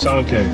Somké.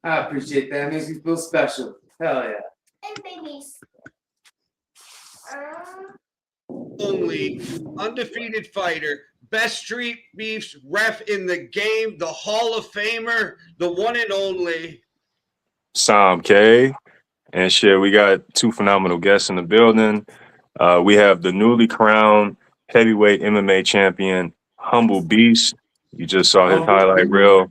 I appreciate that. It makes me feel special. Hell yeah. And babies. Only undefeated fighter, best street beefs ref in the game, the Hall of Famer, the one and only Somké. And shit, we got two phenomenal guests in the building. We have the newly crowned heavyweight MMA champion, Humble Beast. You just saw his highlight reel,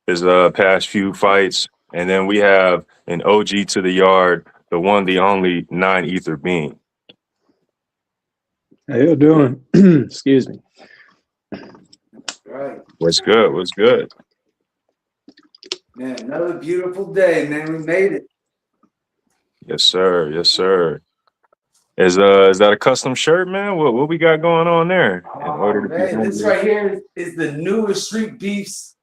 his past few fights. And then we have an OG to the yard, the one, the only 9 Ether Bean. How you doing? Excuse me. Right. What's good? What's good? Man, another beautiful day, man. We made it. Yes, sir. Yes, sir. Is that a custom shirt, man? What we got going on there? Man, this right here is the newest Street Beefs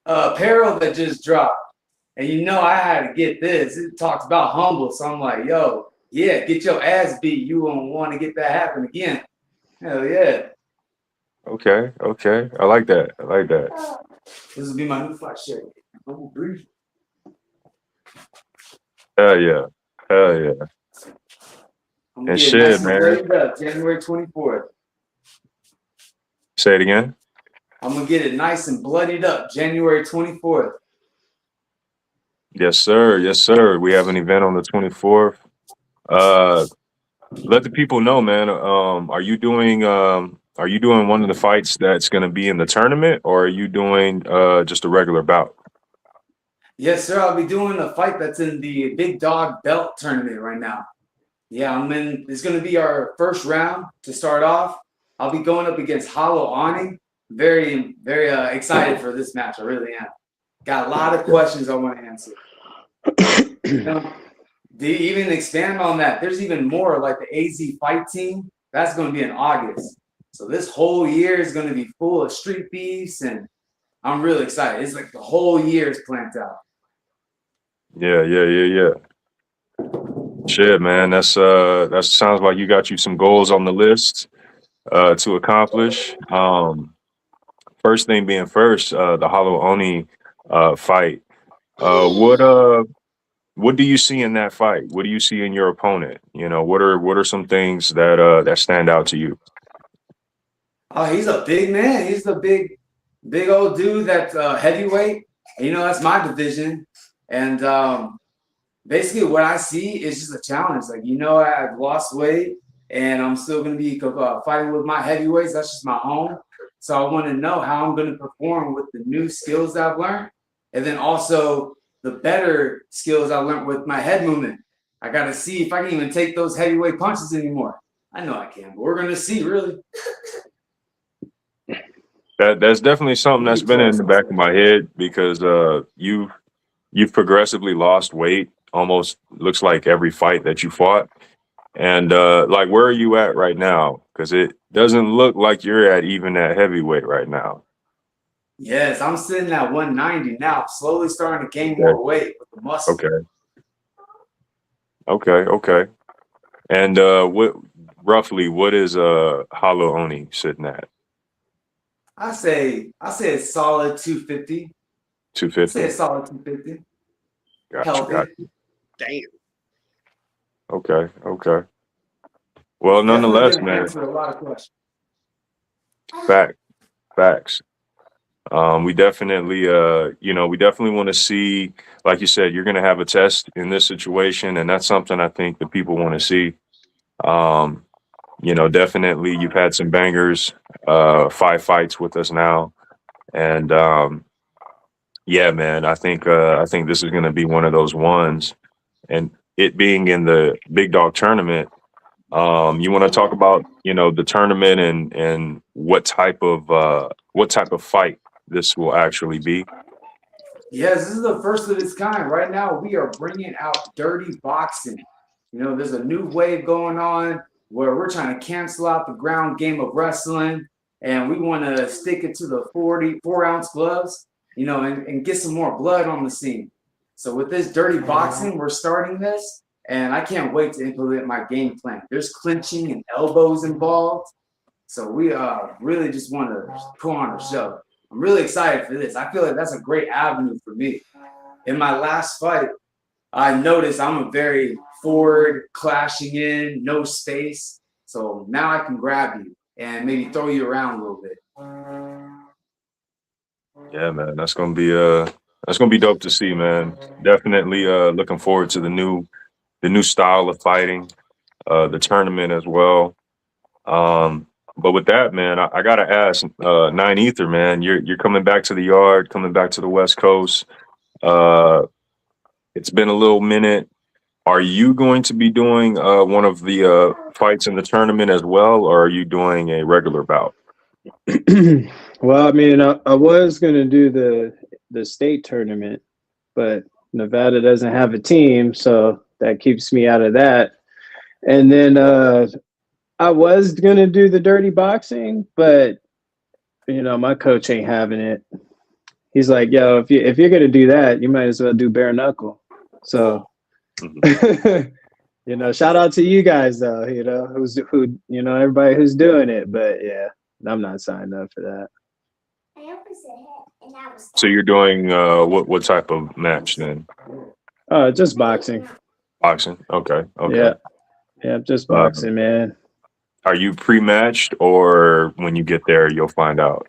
apparel that just dropped. And you know I had to get this. It talks about humble. So I'm like, yo, yeah, get your ass beat. You won't want to get that happen again. Hell yeah. Okay, okay. I like that. I like that. This will be my new fight shirt. Humble Brief. Hell yeah. Hell yeah. I'm gonna And get shit, nice and man. bloodied up, January 24th. Say it again. I'm gonna get it nice and bloodied up, January 24th. Yes, sir. Yes, sir. We have an event on the 24th. Let the people know, man. Are you doing one of the fights that's going to be in the tournament, or are you doing just a regular bout? Yes, sir. I'll be doing a fight that's in the Big Dog Belt tournament right now. Yeah, it's going to be our first round to start off. I'll be going up against Hollow Ani. Very, very excited for this match. I really am. Got a lot of questions I want to answer. To even expand on that, there's even more like the AZ fight team. That's going to be in August. So this whole year is going to be full of street beefs, and I'm really excited. It's like the whole year is planned out. Yeah. Shit, man. That sounds like you got you some goals on the list to accomplish. First thing being first, the Hollow Oni fight. What what do you see in that fight? What do you see in your opponent? You know, what are some things that that stand out to you? Oh, he's a big man. He's the big old dude that's heavyweight. You know, that's my division. And basically, what I see is just a challenge. Like, you know, I've lost weight and I'm still going to be fighting with my heavyweights. That's just my home. So I want to know how I'm going to perform with the new skills that I've learned. And then also the better skills I learned with my head movement. I got to see if I can even take those heavyweight punches anymore. I know I can, but we're going to see, really. That's definitely something that's been in the back of my head because you've progressively lost weight almost looks like every fight that you fought. And like where are you at right now? Because it doesn't look like you're at even that heavyweight right now. Yes, I'm sitting at 190 now, slowly starting to gain Okay. more weight with the muscle. Okay. And what roughly what is Hollow Oni sitting at? I say it's solid 250. I say 250. it's solid 250. Got Healthy. you. Damn. Okay. Well, Definitely nonetheless, gonna man, answer a lot of questions. facts. We definitely, we definitely want to see, like you said, you're going to have a test in this situation, and that's something I think the people want to see. Um, definitely, you've had some bangers, 5 fights with us now, and yeah, man, I think this is going to be one of those ones, and it being in the big dog tournament. You want to talk about, the tournament and what type of fight this will actually be. Yes, this is the first of its kind. Right now, we are bringing out dirty boxing. You know, there's a new wave going on where we're trying to cancel out the ground game of wrestling, and we want to stick it to the 44-ounce gloves, you know, and get some more blood on the scene. So with this dirty boxing, we're starting this, and I can't wait to implement my game plan. There's clinching and elbows involved, so we really just want to put on a show. I'm really excited for this. I feel like that's a great avenue for me. In my last fight, I noticed I'm a very forward, clashing in, no space. So now I can grab you and maybe throw you around a little bit. Yeah, man, that's gonna be dope to see, man. Definitely looking forward to the new style of fighting, the tournament as well. But with that, man, I gotta ask, Nine Ether, man, you're coming back to the yard, coming back to the West Coast. Uh, it's been a little minute. Are you going to be doing one of the fights in the tournament as well, or are you doing a regular bout? Well, I mean, I was gonna do the state tournament, but Nevada doesn't have a team, so that keeps me out of that. And then I was gonna do the dirty boxing, but my coach ain't having it. He's like, "Yo, if you're gonna do that, you might as well do bare knuckle." So, Mhm. shout out to you guys though. Everybody who's doing it, but yeah, I'm not signed up for that. So you're doing what type of match then? Just boxing. Boxing. Okay. Yeah, just Uh, boxing, man. are you pre-matched, or when you get there, you'll find out?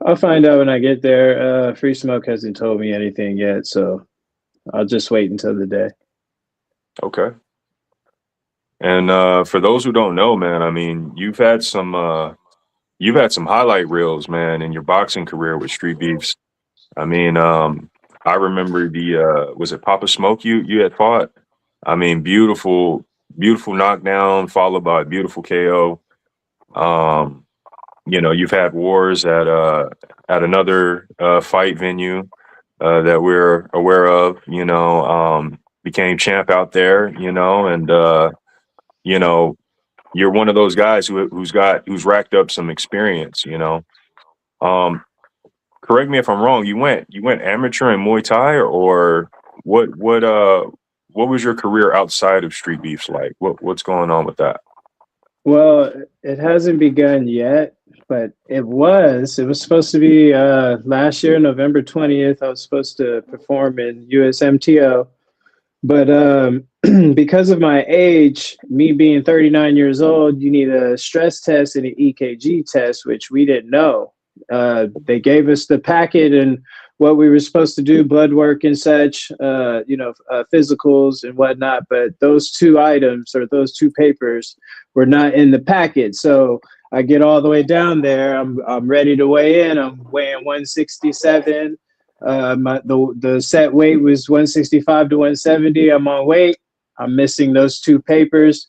I'll find out when I get there. Free Smoke hasn't told me anything yet, so I'll just wait until the day. Okay. And for those who don't know, man, I mean, you've had some highlight reels, man, in your boxing career with Street Beefs. I mean, I remember the was it Papa Smoke you had fought? I mean, beautiful knockdown followed by a beautiful KO. Um, you've had wars at another fight venue that we're aware of. Became champ out there. And you know, you're one of those guys who's racked up some experience. Um, correct me if I'm wrong. You went amateur in Muay Thai, or what was your career outside of Street Beefs like? What's going on with that? Well, it hasn't begun yet, but it was. It was supposed to be last year, November 20th. I was supposed to perform in USMTO, but because of my age, me being 39 years old, you need a stress test and an EKG test, which we didn't know. They gave us the packet and what we were supposed to do, blood work and such, physicals and whatnot. But those two items or those two papers were not in the packet. So I get all the way down there. I'm ready to weigh in. I'm weighing 167. The set weight was 165 to 170. I'm on weight. I'm missing those two papers.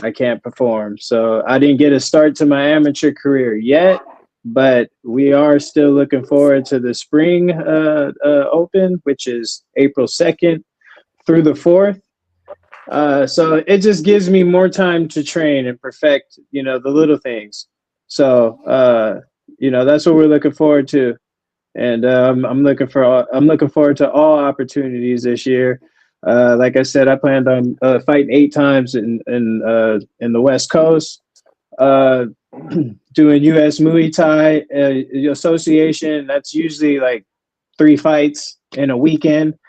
I can't perform. So I didn't get a start to my amateur career yet, but we are still looking forward to the spring open, which is April 2nd through the 4th. So it just gives me more time to train and perfect, the little things. So, that's what we're looking forward to. And I'm looking forward to all opportunities this year. Like I said, I planned on fighting 8 times in the West Coast, doing U.S. Muay Thai Association. That's usually like 3 fights in a weekend.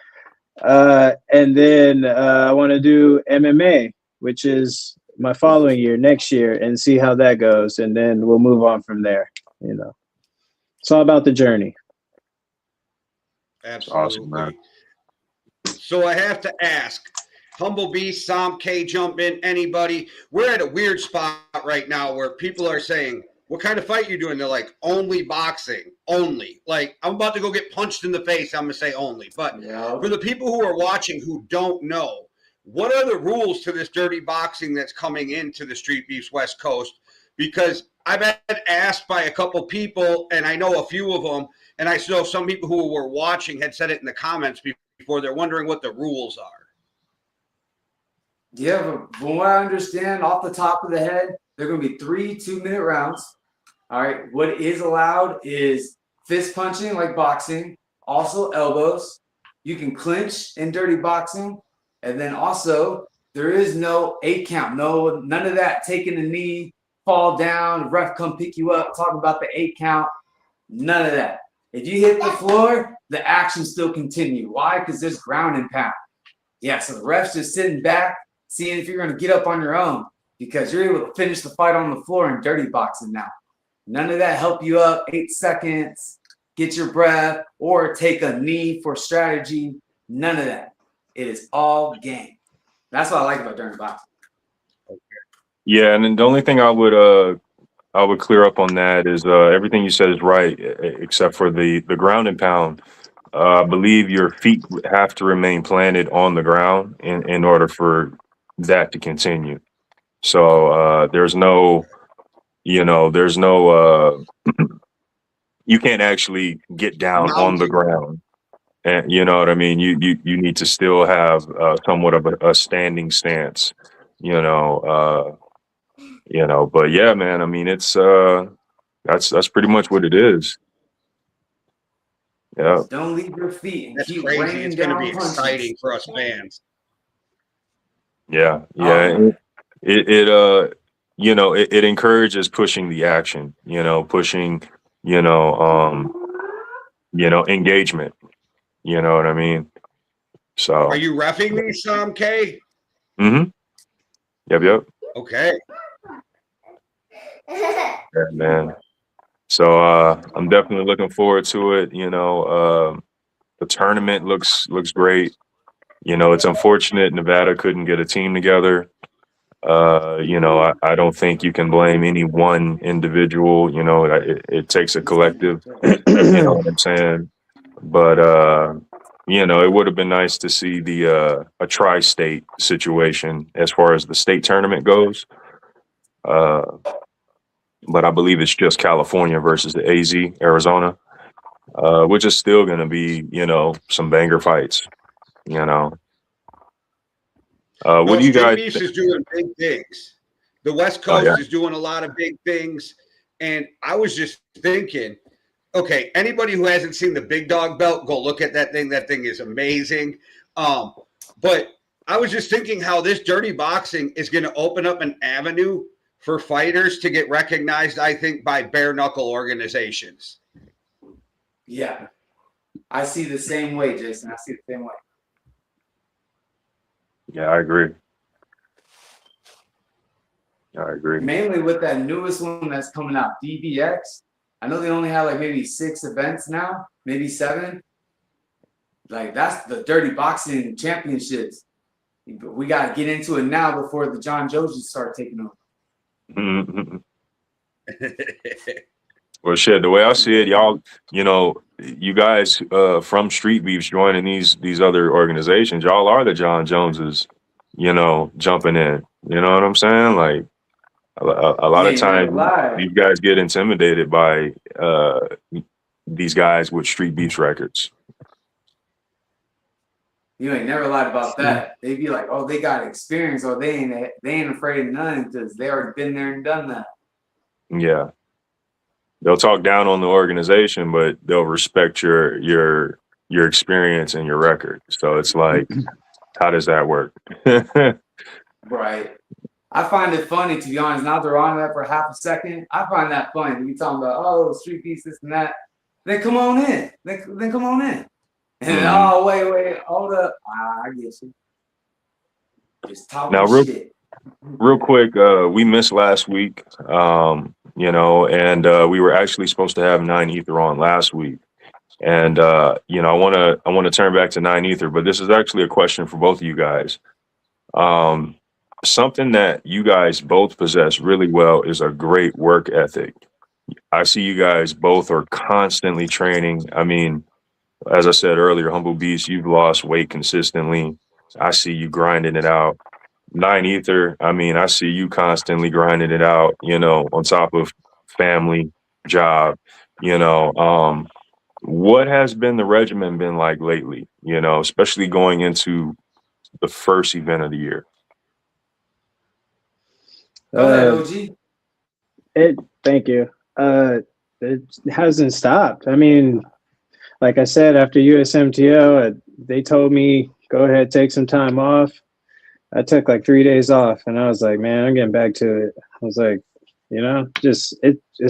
And then I want to do MMA, which is my following year, next year, and see how that goes. And then we'll move on from there. It's all about the journey. Absolutely. Awesome, man. So I have to ask, Humble Beast, Somké, jump in, anybody. We're at a weird spot right now where people are saying, what kind of fight you doing? They're like, only boxing, only. Like, I'm about to go get punched in the face. I'm going to say only. But for the people who are watching who don't know, what are the rules to this dirty boxing that's coming into the StreetBeefs West Coast? Because I've been asked by a couple people, and I know a few of them, and I know some people who were watching had said it in the comments before. They're wondering what the rules are. Yeah, but from what I understand, off the top of the head, they're going to be 3 2-minute rounds. All right. What is allowed is fist punching like boxing, also elbows. You can clinch in dirty boxing. And then also, there is no 8 count. None of that taking a knee, fall down, ref come pick you up, talk about the 8 count. None of that. If you hit the floor, the action still continue. Why? Because there's ground and pound. Yeah, so the ref's just sitting back, seeing if you're going to get up on your own because you're able to finish the fight on the floor in dirty boxing now. None of that help you up 8 seconds, get your breath, or take a knee for strategy. None of that. It is all game. That's what I like about dirty boxing. Yeah, and then the only thing I would clear up on that is everything you said is right, except for the ground and pound. I believe your feet have to remain planted on the ground in order for that to continue. So there's no, you can't actually get down on the ground. And you know what I mean? You need to still have somewhat of a standing stance, but yeah, man, I mean, it's that's pretty much what it is. Yeah. Don't leave your feet and That's keep crazy. raining It's going to down be punches. exciting for us fans. Yeah. Oh, It encourages pushing the action, pushing, engagement. You know what I mean? So Are you reffing these, Somké? mm-hmm. Yep. Okay. Yeah, man. So I'm definitely looking forward to it. The tournament looks great. It's unfortunate Nevada couldn't get a team together. I don't think you can blame any one individual. It takes a collective. You know what I'm saying? But it would have been nice to see a tri-state situation as far as the state tournament goes. But I believe it's just California versus the AZ, Arizona, which is still going to be, some banger fights, What do you guys StreetBeefs is doing big things. The West Coast is doing a lot of big things. And I was just thinking, okay, anybody who hasn't seen the Big Dog belt, go look at that thing. That thing is amazing. But I was just thinking how this dirty boxing is going to open up an avenue for fighters to get recognized, I think, by bare knuckle organizations. Yeah. I see the same way, Jason. I see the same way. Yeah, I agree. I agree. Mainly with that newest one that's coming out, DBX. I know they only have like maybe 6 events now, maybe 7. Like that's the Dirty Boxing Championships. We got to get into it now before the John Jones start taking over. Well, shit, the way I see it, y'all, you know, you guys from Street Beefs joining these other organizations, y'all are the John Joneses, you know, jumping in. You know what I'm saying? Like a lot of times these guys get intimidated by these guys with Street Beefs records. You ain't never lied about that. They be like, oh, they got experience, or they ain't afraid of none because they already been there and done that. Yeah. They'll talk down on the organization, but they'll respect your experience and your record. So it's like, how does that work? Right. I find it funny, to be honest. Now they're on that for half a second. I find that funny. We talking about, oh, Street Beefs, this and that. Then come on in. Then come on in. And then, oh, wait, hold up. I get you. Just talking now, shit. Real quick, we missed last week, you know, and we were actually supposed to have 9 Ether on last week. And, you know, I want to turn back to 9 Ether, but this is actually a question for both of you guys. Something that you guys both possess really well is a great work ethic. I see you guys both are constantly training. I mean, as I said earlier, Humble Beast, you've lost weight consistently. I see you grinding it out. 9 Ether, I mean, I see you constantly grinding it out, you know, on top of family, job, you know. What has been the regimen been like lately, you know, especially going into the first event of the year? Go ahead, OG. Thank you. It hasn't stopped. I mean, like I said, after USMTO, they told me, go ahead, take some time off. I took like 3 days off, and I was like, man, I'm getting back to it. I was like, you know, it's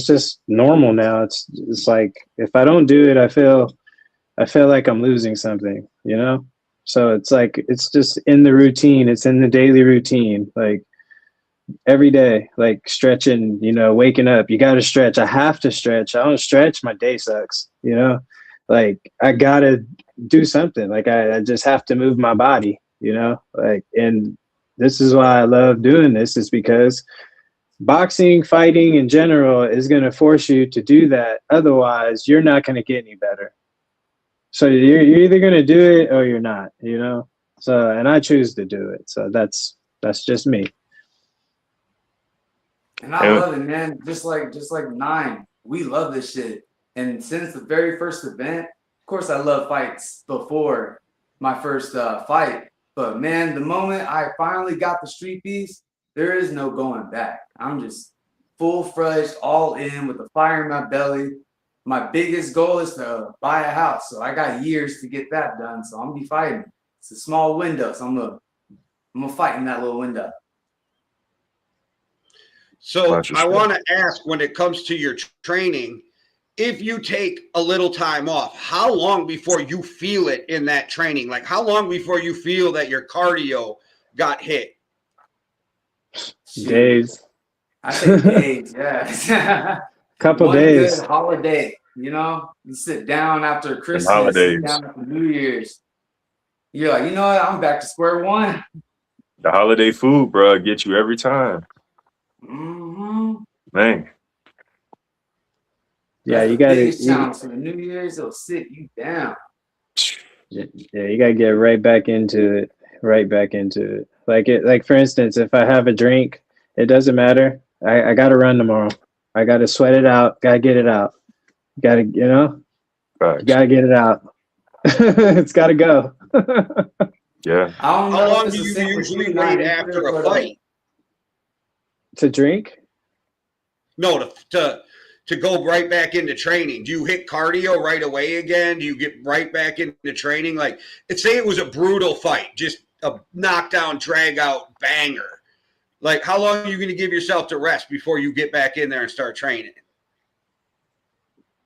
just normal now. It's like if I don't do it, I feel like I'm losing something, you know? So it's like it's just in the routine. It's in the daily routine. Like every day, like stretching, you know, waking up, you got to stretch. I have to stretch. I don't stretch, my day sucks, you know? Like I got to do something. Like I just have to move my body, you know? Like, and this is why I love doing this, is because boxing, fighting in general is going to force you to do that. Otherwise, you're not going to get any better. So you're either going to do it or you're not, you know? So, and I choose to do it. So that's just me. And I love it, man. Just like 9, we love this shit. And since the very first event, of course, I love fights before my first fight. But man, the moment I finally got the Street Beefs, there is no going back. I'm just full-fledged, all in with the fire in my belly. My biggest goal is to buy a house. So I got years to get that done. So I'm gonna be fighting. It's a small window. So I'm gonna fight in that little window. So I want to ask, when it comes to your training, if you take a little time off, how long before you feel it in that training? Like how long before you feel that your cardio got hit? Days. I say days, yeah. Couple days. Good holiday, you know? You sit down after Christmas, holidays. sit down after New Year's. You're like, you know what? I'm back to square one. The holiday food, bro, get you every time. Man. Yeah, you got to. challenge for the New Year's, it'll sit you down. Yeah, you got to get right back into it. Right back into it. Like for instance, if I have a drink, it doesn't matter. I got to run tomorrow. I got to sweat it out. Got to get it out. Got to, you know, got to get it out. It's got to go. Yeah. How long do you usually wait after a fight? To drink? No, to to go right back into training? Do you hit cardio right away again? Do you get right back into training? Like, say it was a brutal fight, just a knockdown, drag out banger. Like, how long are you going to give yourself to rest before you get back in there and start training?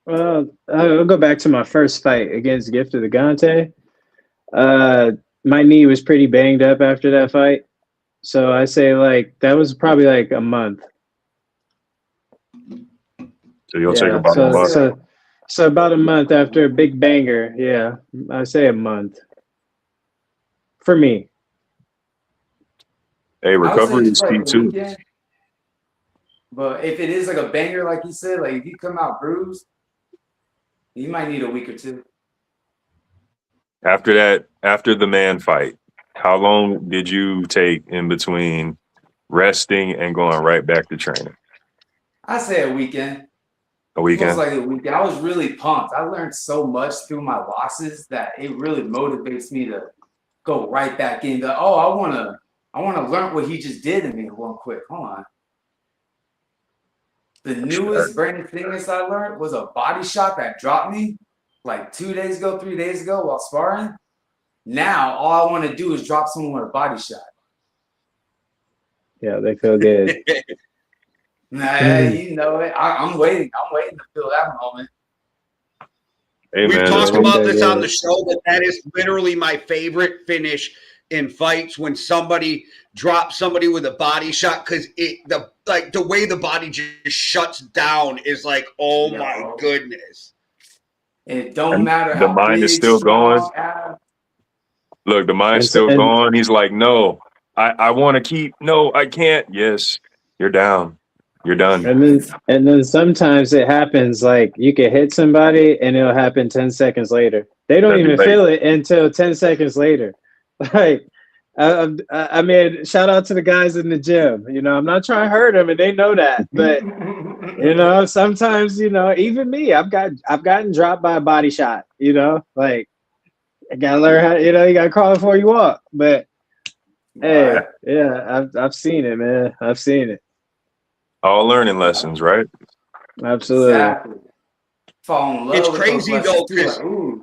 Well, I'll go back to my first fight against Gift of the Gante. My knee was pretty banged up after that fight. So I say like that was probably like a month. So you'll take about a month. So about a month after a big banger. Yeah, I say a month. For me. Hey, recovery is key too. Weekend, but if it is like a banger, like you said, like if you come out bruised, you might need a week or two. After that, after the man fight, how long did you take in between resting and going right back to training? I say a weekend. A weekend? Most likely a weekend. I was really pumped. I learned so much through my losses that it really motivates me to go right back into, I wanna learn what he just did to me real quick. Hold on. The newest brand new thing I learned was a body shot that dropped me like 2 days ago, 3 days ago while sparring. Now all I want to do is drop someone with a body shot. Yeah, they feel good. Nah, you know it. I'm waiting. I'm waiting to feel that moment. Hey, We've man, talked about this on the show, but that is literally my favorite finish in fights, when somebody drops somebody with a body shot, because the way the body just shuts down is like, oh my goodness. It don't matter the how mind big, is still strong, going. Look, the mind's still going. He's like, no, I want to keep. No, I can't. Yes, you're down. You're done. And then sometimes it happens like you can hit somebody and it'll happen 10 seconds later. They don't even feel it until 10 seconds later. Like, I mean, shout out to the guys in the gym. You know, I'm not trying to hurt them, and they know that. But you know, sometimes, you know, even me, I've gotten dropped by a body shot. You know, like I gotta learn how. You know, you gotta crawl before you walk. But hey, yeah, I've seen it, man. I've seen it. All learning lessons, right? Absolutely. Exactly. Fall in love. It's with crazy those though, because because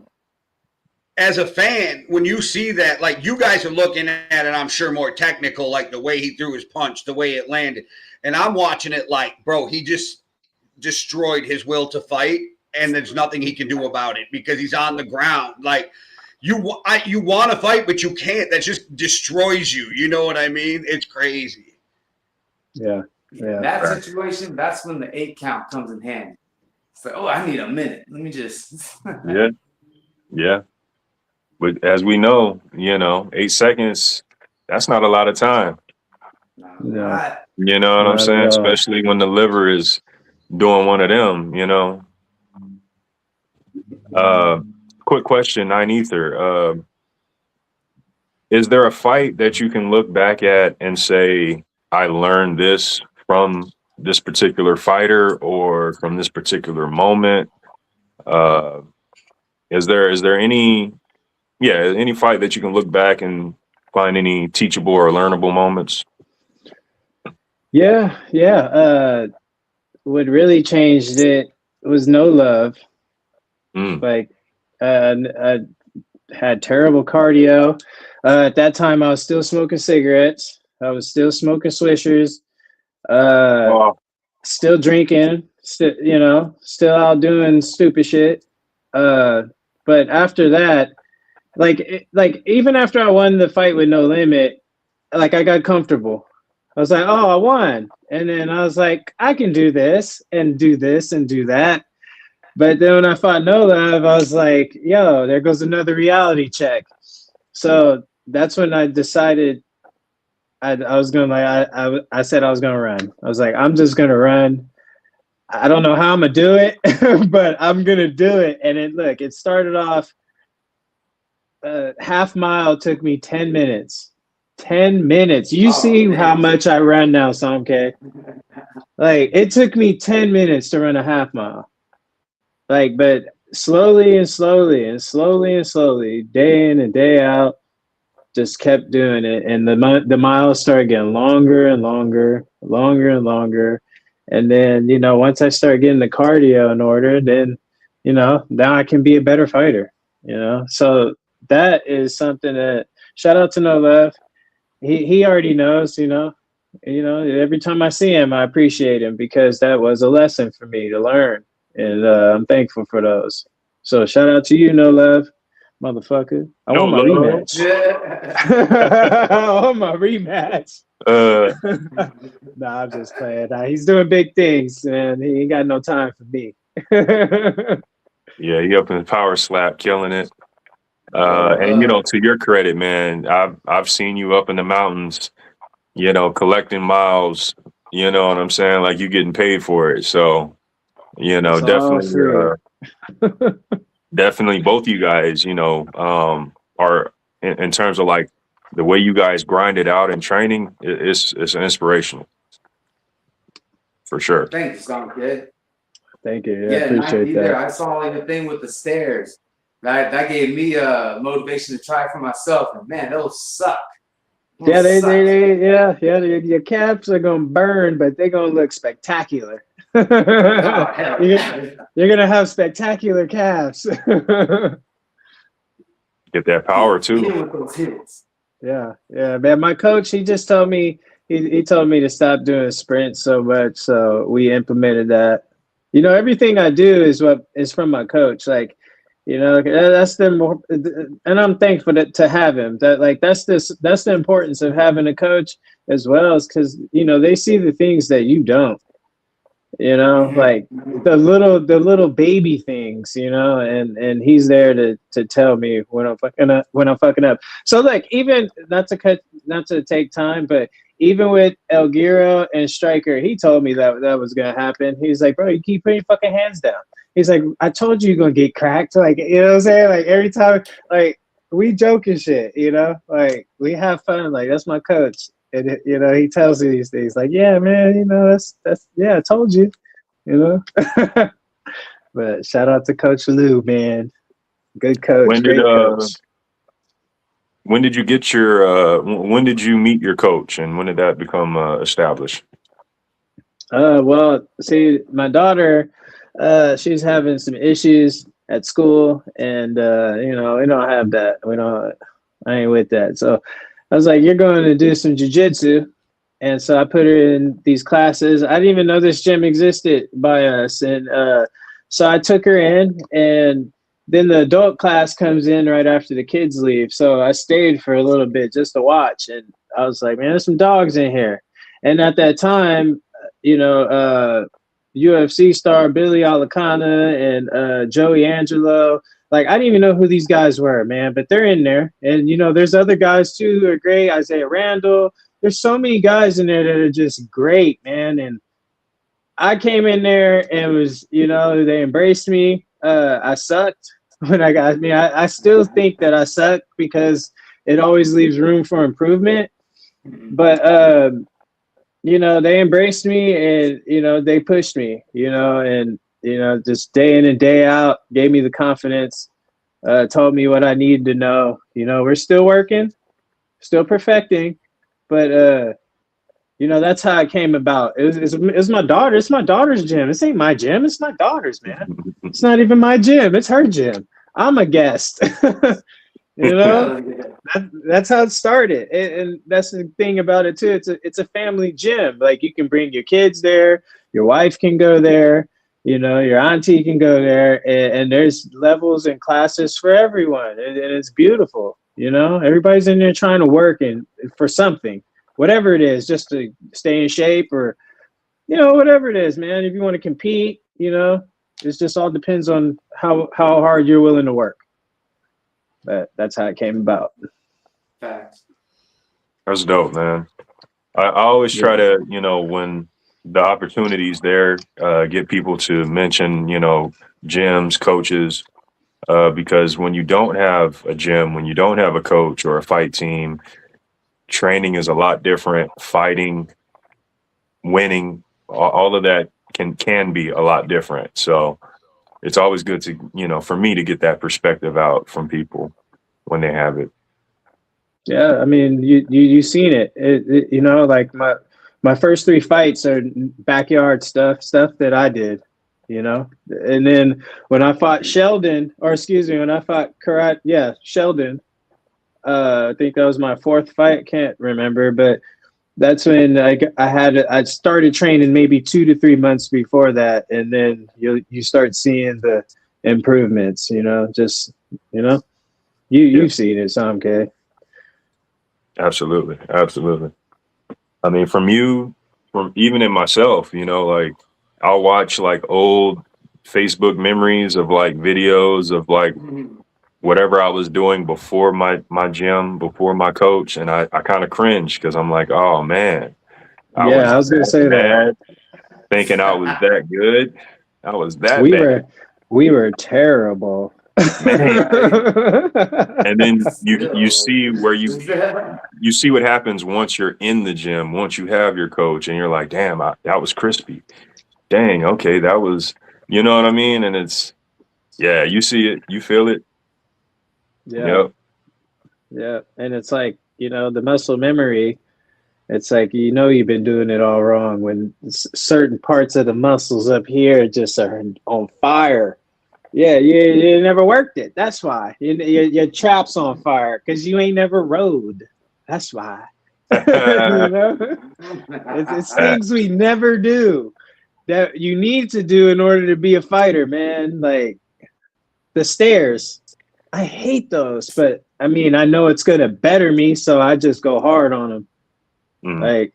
as a fan, when you see that, like, you guys are looking at it, I'm sure more technical, like the way he threw his punch, the way it landed. And I'm watching it like, bro, he just destroyed his will to fight, and there's nothing he can do about it because he's on the ground. Like, you want to fight, but you can't. That just destroys you. You know what I mean? It's crazy. Yeah. Yeah. That situation, that's when the 8 count comes in handy. It's like, I need a minute. Let me just. Yeah. But as we know, 8 seconds, that's not a lot of time. No. You know what I'm saying? Especially when the liver is doing one of them, Quick question, Nine Ether. Is there a fight that you can look back at and say, I learned this from this particular fighter or from this particular moment? Is there any fight that you can look back and find any teachable or learnable moments? Yeah. What really changed it was no love. Like, I had terrible cardio. At that time, I was still smoking cigarettes. I was still smoking Swishers. Still drinking. Still out doing stupid shit. But after that, like even after I won the fight with No Limit, like I got comfortable. I was like, oh, I won. And then I was like, I can do this and do this and do that. But then when I fought No Love, I was like, yo, there goes another reality check. So that's when I decided I was going to, I said I was going to run. I was like, I'm just going to run. I don't know how I'm going to do it, but I'm going to do it. And it started off, half mile took me 10 minutes. 10 minutes. You see how much I run now, Somké. Like, it took me 10 minutes to run a half mile. Like, but slowly and slowly and slowly and slowly, day in and day out, just kept doing it. And the miles started getting longer and longer, longer and longer. And then, you know, once I start getting the cardio in order, then, you know, now I can be a better fighter, you know? So that is something that, shout out to No Love. He already knows, you know, every time I see him, I appreciate him because that was a lesson for me to learn. And I'm thankful for those. So shout out to you, No Love, motherfucker. I No want my love. rematch. Yeah. I want my rematch. Nah, I'm just playing. Nah, he's doing big things, man. He ain't got no time for me. Yeah, he up in power slap, killing it. Yeah, And you know, to your credit, man, I've seen you up in the mountains, you know, collecting miles. You know what I'm saying? Like you getting paid for it. So, you know, It's all definitely, free. definitely, both you guys, you know, are in terms of like the way you guys grind it out in training. It's inspirational for sure. thanks, Somké. Thank you. Yeah, I Yeah, nice to appreciate be there. that. I saw like the thing with the stairs. That gave me motivation to try for myself. And man, those suck. Yeah, Those suck. your caps are gonna burn, but they're gonna look spectacular. Oh, hell yeah. You're gonna have spectacular calves. Get that power too. Even with those hits. Yeah, man. My coach, he just told me he told me to stop doing sprints so much, so we implemented that. You know, everything I do is what is from my coach. Like, you know, that's the more, and I'm thankful to have him. That like that's the importance of having a coach as well, is because you know they see the things that you don't. You know, like the little baby things, you know, and he's there to tell me when I'm fucking up. So like even not to take time, but even with El Giro and Striker, he told me that was gonna happen. He's like, bro, you keep putting your fucking hands down. He's like, I told you you're gonna get cracked. Like, you know what I'm saying? Like every time, like we joke and shit, you know, like we have fun. Like that's my coach. And you know, he tells me these things like, yeah, man, you know, that's yeah, I told you, you know. But shout out to Coach Lou, man. Good coach, When did great coach. when did you get your when did you meet your coach and when did that become established? Well, see, my daughter, she's having some issues at school, and you know, we don't have that. We don't. I ain't with that. So I was like, "You're going to do some jujitsu," and so I put her in these classes. I didn't even know this gym existed by us, and so I took her in, and then the adult class comes in right after the kids leave. So I stayed for a little bit just to watch, and I was like, "Man, there's some dogs in here." And at that time, you know, UFC star Billy Alacana and Joey Angelo. Like, I didn't even know who these guys were, man, but they're in there. And, you know, there's other guys too who are great. Isaiah Randall. There's so many guys in there that are just great, man. And I came in there and was, you know, they embraced me. I sucked when I mean, I still think that I suck because it always leaves room for improvement. But, you know, they embraced me and, you know, they pushed me, you know, and, you know, just day in and day out, gave me the confidence, told me what I needed to know. You know, we're still working, still perfecting, but, you know, that's how it came about. It's my daughter. It's my daughter's gym. This ain't my gym. It's my daughter's, man. It's not even my gym. It's her gym. I'm a guest. You know, that's how it started, and that's the thing about it too. It's a family gym. Like you can bring your kids there, your wife can go there, you know, your auntie can go there, and there's levels and classes for everyone, and it's beautiful. You know, everybody's in there trying to work and for something, whatever it is, just to stay in shape or, you know, whatever it is, man. If you want to compete, you know, it just all depends on how hard you're willing to work. But that's how it came about. Facts. That's dope, man. I always try to, you know, when the opportunity's there, get people to mention, you know, gyms, coaches, because when you don't have a gym, when you don't have a coach or a fight team, training is a lot different. Fighting, winning, all of that can be a lot different. So it's always good to, you know, for me to get that perspective out from people when they have it. Yeah, I mean, you seen it. You know, like my first 3 fights are backyard stuff that I did, you know. And then when I fought Sheldon, or excuse me, when I fought Sheldon, I think that was my 4th fight. Can't remember, but that's when I started training maybe 2 to 3 months before that, and then you start seeing the improvements. You know, just you've seen it, Somké. Absolutely. I mean, from even in myself, you know, like I'll watch like old Facebook memories of like videos of like whatever I was doing before my gym, before my coach, and I kind of cringe because I'm like, oh man, I was gonna say that. Thinking I was that good. I was that we bad. We were terrible. Man. And then you see where you see what happens once you're in the gym, once you have your coach, and you're like, damn, that was crispy. Dang, okay, that was, you know what I mean? And it's, yeah, you see it, you feel it. Yeah. Yeah. And it's like, you know, the muscle memory, it's like, you know, you've been doing it all wrong when certain parts of the muscles up here just are on fire. Yeah, you never worked it. That's why. Your trap's on fire because you ain't never rode. That's why. You know? It's things we never do that you need to do in order to be a fighter, man. Like the stairs. I hate those, but I mean, I know it's going to better me, so I just go hard on them. Like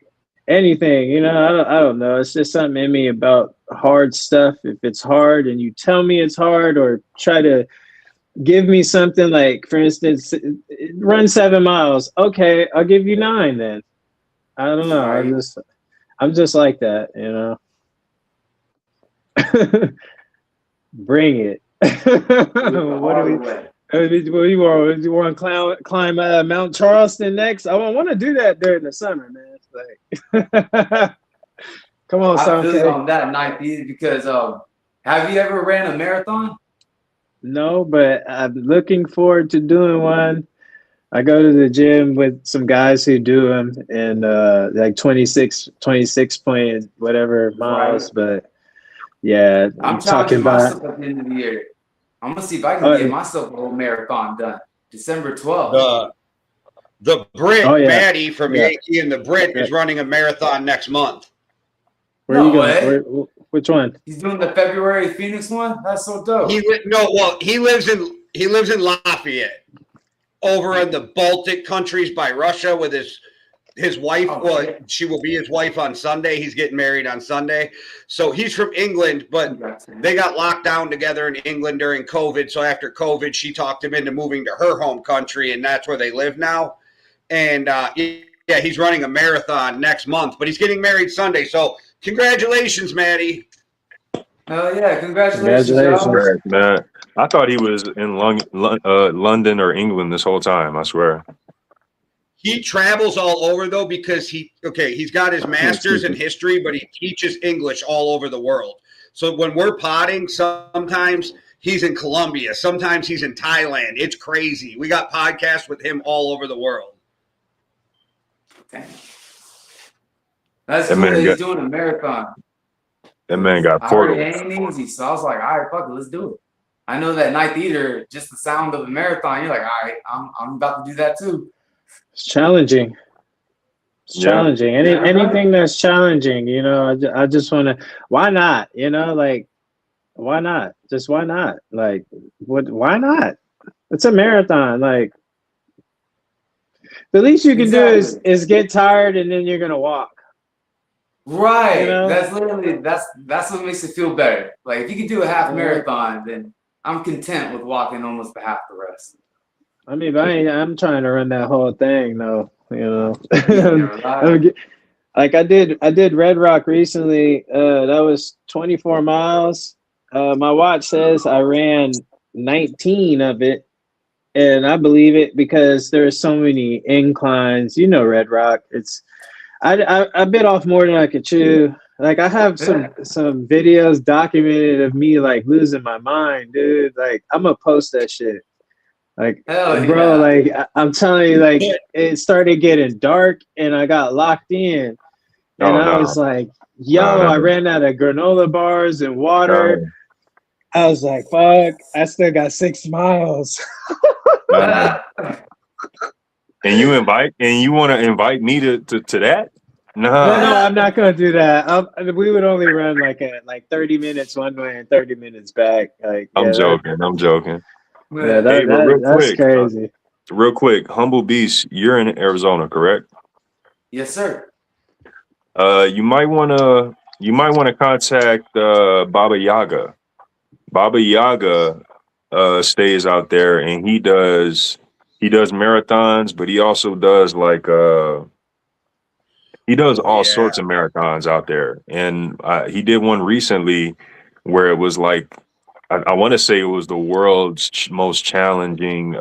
anything, you know, I don't know. It's just something in me about hard stuff. If it's hard and you tell me it's hard or try to give me something like, for instance, run 7 miles. Okay, I'll give you 9 then. I don't know. I'm just like that, you know. Bring it. What do you want? Do you want to climb Mount Charleston next? I want to do that during the summer, man. It's like, come on, I feel Somké. on that night because have you ever ran a marathon? No, but I'm looking forward to doing one. I go to the gym with some guys who do them, and like 26 point whatever miles. Right. But yeah, I'm talking about at the end of the year. I'm gonna see if I can get myself a whole marathon done. December 12th. The Brit, Maddie from Yankee and the Brit is running a marathon next month. Where are you going? Which one? He's doing the February Phoenix one. That's so dope. He lives in Lafayette, over in the Baltic countries by Russia with his wife. Well, she will be his wife on Sunday. He's getting married on Sunday. So he's from England, but they got locked down together in England during COVID. So after COVID, she talked him into moving to her home country, and that's where they live now. And yeah, he's running a marathon next month, but he's getting married Sunday. So congratulations, Maddie. Oh yeah, congratulations, man. I thought he was in London or England this whole time. I swear. He travels all over though because he's got his master's in history, but he teaches English all over the world. So when we're potting, sometimes he's in Colombia, sometimes he's in Thailand. It's crazy. We got podcasts with him all over the world. Okay. That's cool that he's doing a marathon. That man got portal. It ain't easy, so I was like, all right, fuck it, let's do it. I know that ninth eater, just the sound of a marathon, you're like, all right, I'm about to do that too. It's challenging. It's challenging. Anything that's challenging, you know, I just want to, why not? You know, like, why not? Just why not? Like, why not? It's a marathon. Like, the least you can do is get tired and then you're going to walk. Right. You know? That's literally, that's what makes it feel better. Like, if you can do a half marathon, then I'm content with walking almost the half the rest. I mean, I'm trying to run that whole thing though, you know. Like I did Red Rock recently. That was 24 miles. My watch says I ran 19 of it, and I believe it because there's so many inclines. You know, Red Rock. I bit off more than I could chew. Like I have some videos documented of me like losing my mind, dude. Like I'm gonna post that shit. Like, bro, like I'm telling you, like it started getting dark and I got locked in. And Oh I no, was like, yo, no, I ran out of granola bars and water. no, I was like, fuck, I still got 6 miles. no. And you want to invite me to that? No, No, I'm not gonna do that. We would only run like 30 minutes one way and 30 minutes back. Like, I'm yeah, joking. I'm joking. yeah, Hey, but that's crazy. real quick, Humble Beast, you're in Arizona, correct? Yes, sir. You might wanna contact Baba Yaga. Baba Yaga stays out there and he does marathons, but he also does like he does Oh all yeah. sorts of marathons out there. And he did one recently where it was like I want to say it was the world's most challenging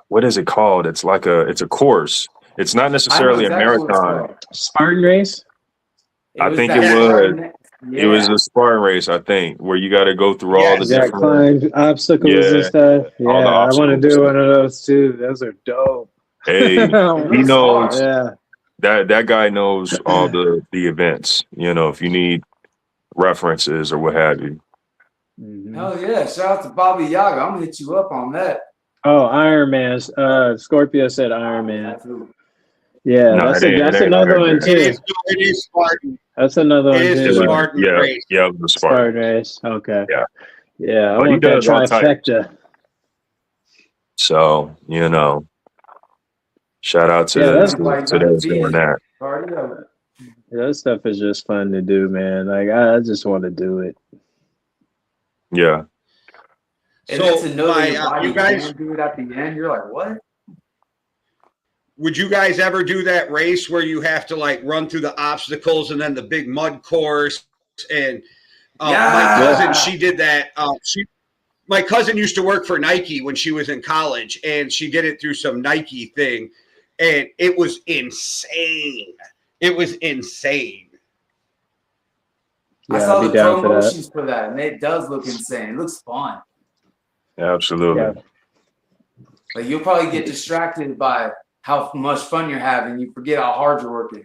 what is it called? It's a course. It's not I know necessarily a exactly what it's marathon. called. Spartan race? I think it that was Spartan. it was Yeah. a Spartan race, I think, where you got to go through all the You Yes. got different climb obstacles and yeah, stuff. all the Yeah, I want to obstacles and do stuff. one of those too. Those are dope. Hey, It he looks knows hard. Yeah. that guy knows all the events. You know, if you need references or what have you. Mhm. Hell yeah. Shout out to Bobby Yaga. I'm gonna hit you up on that. Oh, Iron Man. Scorpio said Iron Man. Yeah, No, it ain't. It that's ain't another one Iron Man. too. It is Spartan. That's another It one is too. the It was, Then. Spartan yeah, race. yeah, it was a Spartan Spartan. race. Okay. Yeah, Yeah, I but he want that does all types. trifecta. So you know, shout out Yeah, to that's to those doing that. Party up. that stuff is just fun to do, man. Like I just want to do it. Yeah. And then So to know that your my body you guys, can do it at the end, you're like, what? would you guys ever do that race where you have to like run through the obstacles and then the big mud course? And my cousin, she did that. My cousin used to work for Nike when she was in college, and she did it through some Nike thing, and it was insane. It was insane. Yeah, I saw I'd be the down for that. promotions for that, and it does look insane. It looks fun. Absolutely. Yeah. Like you'll probably get distracted by how much fun you're having. You forget how hard you're working.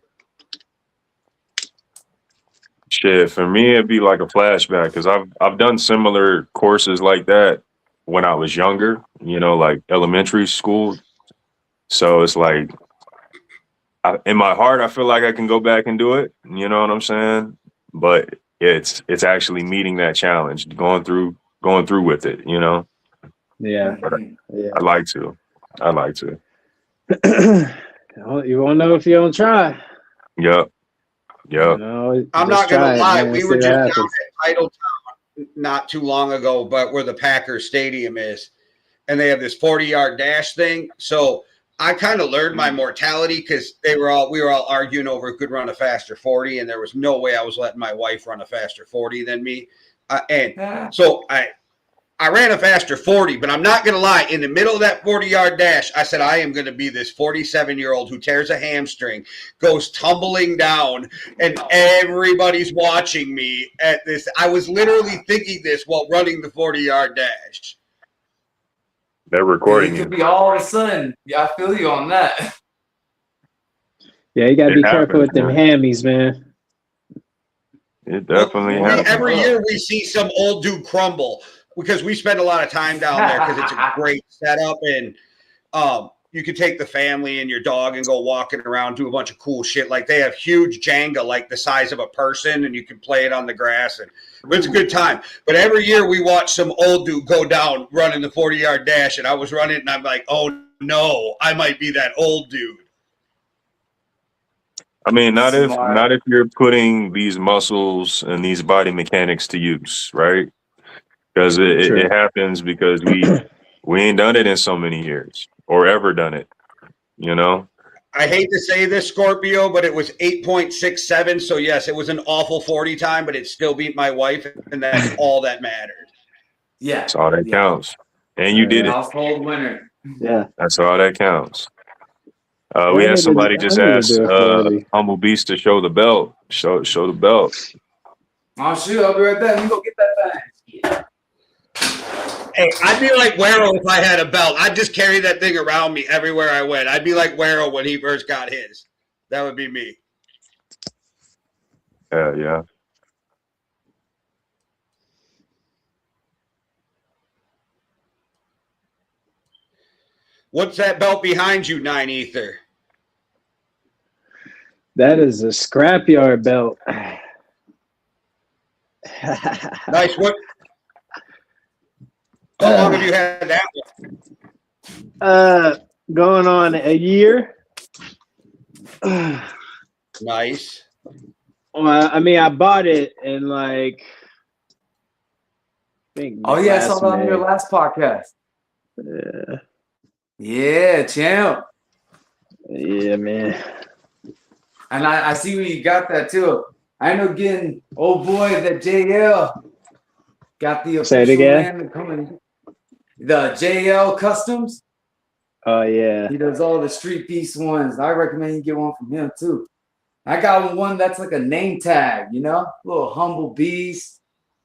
Shit, for me it'd be like a flashback because I've done similar courses like that when I was younger, you know, like elementary school. So it's like in my heart, I feel like I can go back and do it. You know what I'm saying? But it's actually meeting that challenge, going through with it. You know, Yeah. but Yeah. I'd like to. I'd like to. You won't know if you don't try. Yep. Yep. You know, I'm just not going try to it, lie. man. We See were what just down happens. at Titletown not too long ago, but where the Packers Stadium is, and they have this 40-yard dash thing. So I kind of learned my mortality because we were all arguing over who could run a faster 40, and there was no way I was letting my wife run a faster 40 than me. So I ran a faster 40, but I'm not going to lie. In the middle of that 40-yard dash, I said, I am going to be this 47-year-old who tears a hamstring, goes tumbling down, and everybody's watching me at this. I was literally thinking this while running the 40-yard dash. They're recording It you. could be all of a sudden. Yeah, I feel you on that. Yeah, you gotta It be careful happens, with them man. hammies, man. It definitely happens. Every year we see some old dude crumble because we spend a lot of time down there because it's a great setup, and you can take the family and your dog and go walking around, do a bunch of cool shit. Like they have huge Jenga, like the size of a person, and you can play it on the grass, and but it's a good time. But every year we watch some old dude go down running the 40-yard dash, and I was running, and I'm like, oh no, I might be that old dude. I mean, not Smart. if you're putting these muscles and these body mechanics to use, right? Because it happens because we ain't done it in so many years or ever done it, you know? I hate to say this, Scorpio, but it was 8.67. So yes, it was an awful 40 time, but it still beat my wife, and that's all that mattered. Yeah. That's all that counts. And you did it. Household winner. Yeah. That's all that counts. We I had need to- somebody I just need to ask do a 40. Humble Beast to show the belt. Show the belt. Oh shoot, I'll be right back. Let me go get that bag. Hey, I'd be like Wero if I had a belt. I'd just carry that thing around me everywhere I went. I'd be like Wero when he first got his. That would be me. Yeah. What's that belt behind you, 9 Ether? That is a scrapyard belt. Nice. What? How long have you had that one? Going on a year. Nice. Well, I mean, I bought it in like. I think Oh yeah, I saw last that on your May. last podcast. Yeah, champ. Yeah, man. And I see where you got that too. I know getting old boy that JL got the Say it official again? man coming. The JL Customs. Oh yeah. He does all the Street Beefs ones. I recommend you get one from him too. I got one that's like a name tag, you know, little humble beast.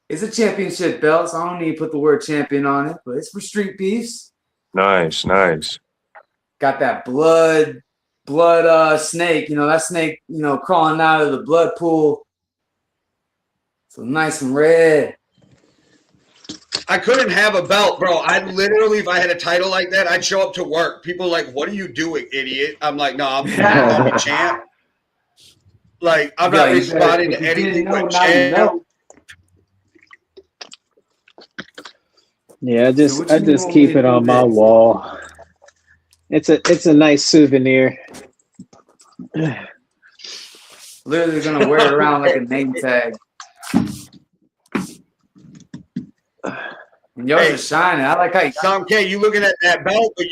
It's a championship belt, so I don't need to put the word champion on it, but it's for Street Beefs. Nice. Got that blood snake, you know, that snake, you know, crawling out of the blood pool. So nice and red. I couldn't have a belt, bro. I literally, if I had a title like that, I'd show up to work. People are like, what are you doing, idiot? I'm like, no, I'm call me champ. Like, I'm not responding to anything but champ. Yeah, I just keep it on my wall. It's a nice souvenir. Literally gonna wear it around like a name tag. And yours is shining. I like how you Somké, you looking at that belt, but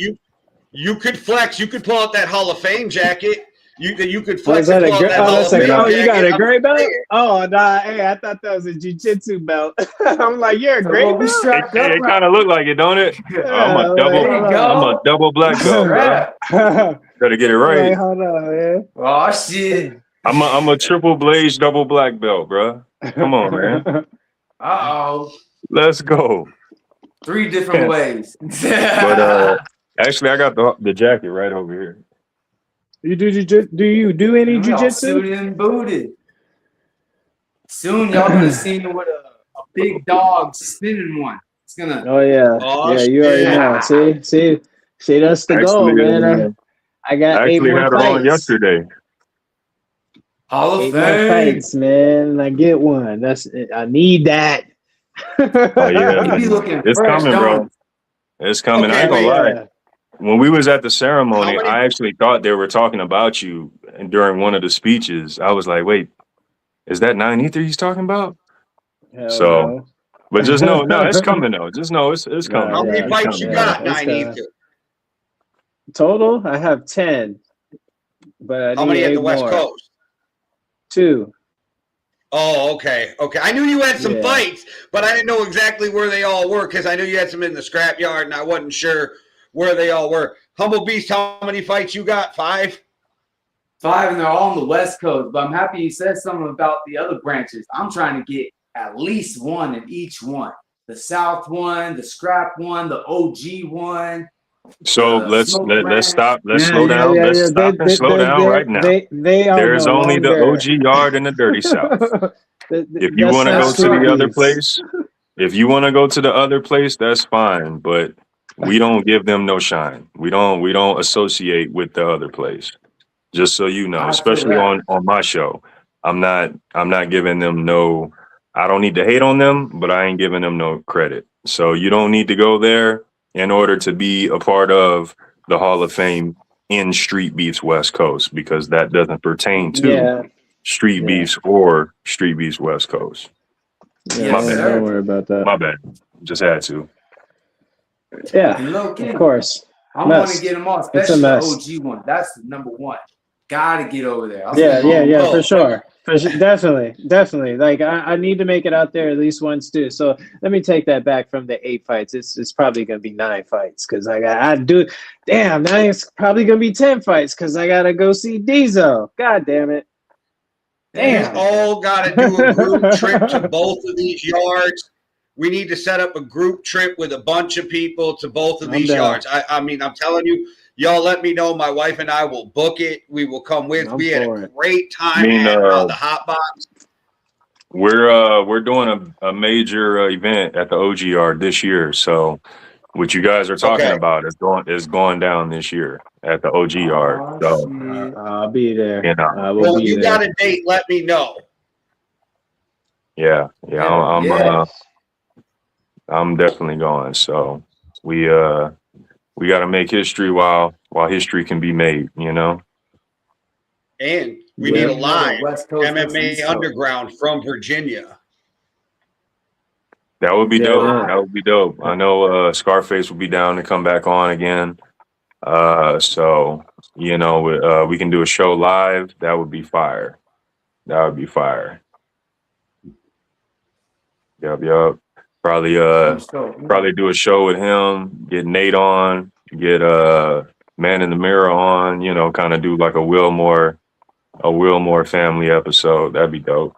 you could flex. You could pull out that Hall of Fame jacket. You could flex. That and pull out that Hall of Fame you got jacket. a gray belt? Oh, nah. Hey, I thought that was a jiu-jitsu belt. I'm like, you're a gray belt? It kind of look like it, don't it? I'm a double black belt, bro. Gotta get it right. Wait, hold on, man. Oh shit. I'm a triple blaze double black belt, bro. Come on, man. Uh-oh. Let's go. 3 different ways. But actually, I got the jacket right over here. You do you do any jiu-jitsu? Suited and booted. Soon y'all gonna see me with a big dog spinning one. It's gonna. Oh yeah, you already know. See, that's the goal, man. I got 8 more had fights. her on yesterday. Hall of 8 more Fame. fights, man. I get one. I need that. Oh yeah, You be looking it's fresh, coming, bro. It's coming. Okay, I ain't gonna lie. When we was at the ceremony, many- I actually thought they were talking about you during one of the speeches. I was like, wait, is that 9 Ether he's talking about? Hell So, no. but just know, no, it's coming though. Just know it's coming. How many Yeah, fights it's you coming. got, It's 9 coming. Ether? Total, I have 10. But I How need many at 8 the West more. Coast? 2. Oh, okay. I knew you had some Yeah. fights, but I didn't know exactly where they all were because I knew you had some in the scrapyard, and I wasn't sure where they all were. Humble Beast, how many fights you got? 5? 5, and they're all on the West Coast. But I'm happy you said something about the other branches. I'm trying to get at least 1 in each one. The South one, the Scrap one, the OG one. So let's Smoke stop. Let's Yeah, slow down. yeah, Let's yeah. stop and slow down right now. They are There is no only the longer. OG yard and the Dirty South. If you That's want to not go to the Street other Beefs. place, if you want to go to the other place, that's fine. But we don't give them no shine. We don't associate with the other place. Just so you know, I feel especially that. on my show, I'm not giving them no. I don't need to hate on them, but I ain't giving them no credit. So you don't need to go there in order to be a part of the Hall of Fame in StreetBeefs West Coast, because that doesn't pertain to StreetBeefs or StreetBeefs West Coast. Yeah, My bad. don't worry about that. My bad. Just had to. Yeah, And look, of course. I want Must. to get them all, It's a especially the must. OG one. That's the number 1. Gotta get over there. Yeah, for sure. Definitely. Like I need to make it out there at least once too. So let me take that back from the 8 fights. It's probably gonna be 9 fights because now it's probably gonna be 10 fights because I gotta go see Diesel. God damn it. Damn. We all got to do a group trip to both of these yards. We need to set up a group trip with a bunch of people to both of these yards. I mean, I'm telling you, Y'all let me know. My wife and I will book it. We will come with. We had a great time at the Hot Box. We're doing a major event at the OGR this year. So what you guys are talking about is going down this year at the OGR. So I'll be there. You know. I will Well, when be you there. got a date, let me know. Yeah. I'm definitely going. So we got to make history while history can be made. You know. And we need a live West Coast MMA Underground from Virginia. That would be dope. Yeah. That would be dope. I know Scarface will be down to come back on again. So you know, we can do a show live. That would be fire. That would be fire. Yup. Probably do a show with him. Get Nate on. Get Man in the Mirror on. You know, kind of do like a Wilmore family episode. That'd be dope.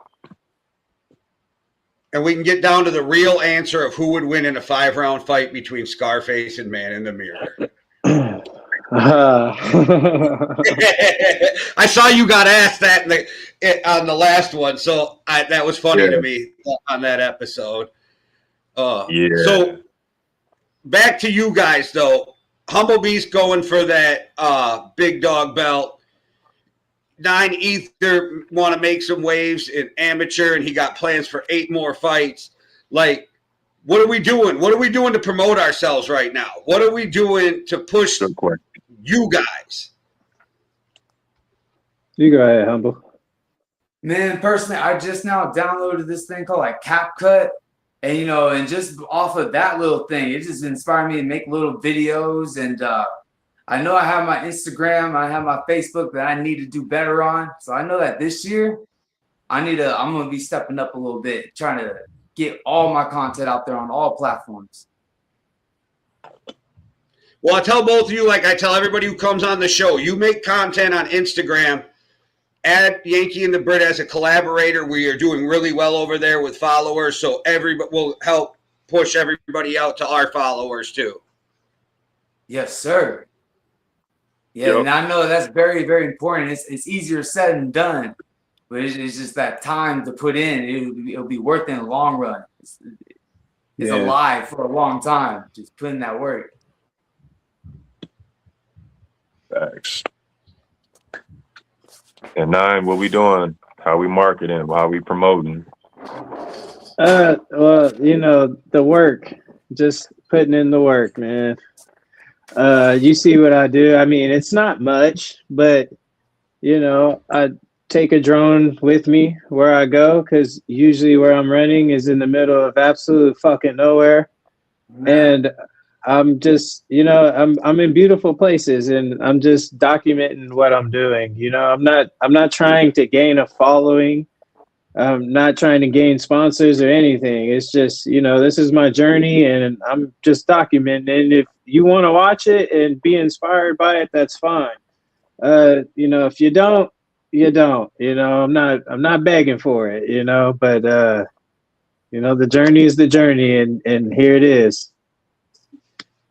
And we can get down to the real answer of who would win in a 5-round fight between Scarface and Man in the Mirror. I saw you got asked that on the last one, so that was funny to me on that episode. So back to you guys, though. Humble Beast going for that big dog belt. 9 Ether want to make some waves in amateur, and he got plans for 8 more fights. Like, what are we doing? What are we doing to promote ourselves right now? What are we doing to push you guys? You go ahead, Humble. Man, personally, I just now downloaded this thing called like CapCut. And, you know, and just off of that little thing, it just inspired me to make little videos. And I know I have my Instagram, I have my Facebook that I need to do better on. So I know that this year I'm going to be stepping up a little bit, trying to get all my content out there on all platforms. Well, I tell both of you, like I tell everybody who comes on the show, you make content on Instagram. Add Yankee and the Brit as a collaborator. We are doing really well over there with followers, so everybody will help push everybody out to our followers too. Yes, sir. Yeah, and I know that's very, very important. It's easier said than done, but it's just that time to put in. It'll be worth it in the long run. It's alive for a long time. Just putting that work. Thanks. And 9, what we doing? How we marketing? How we promoting? Well, you know, the work, just putting in the work, man. You see what I do. I mean, it's not much, but you know, I take a drone with me where I go, because usually where I'm running is in the middle of absolute fucking nowhere. And I'm just, you know, I'm in beautiful places, and I'm just documenting what I'm doing. You know, I'm not trying to gain a following. I'm not trying to gain sponsors or anything. It's just, you know, this is my journey, and I'm just documenting. And if you want to watch it and be inspired by it, that's fine. You know, if you don't, you don't. You know, I'm not begging for it. You know, but you know, the journey is the journey, and here it is.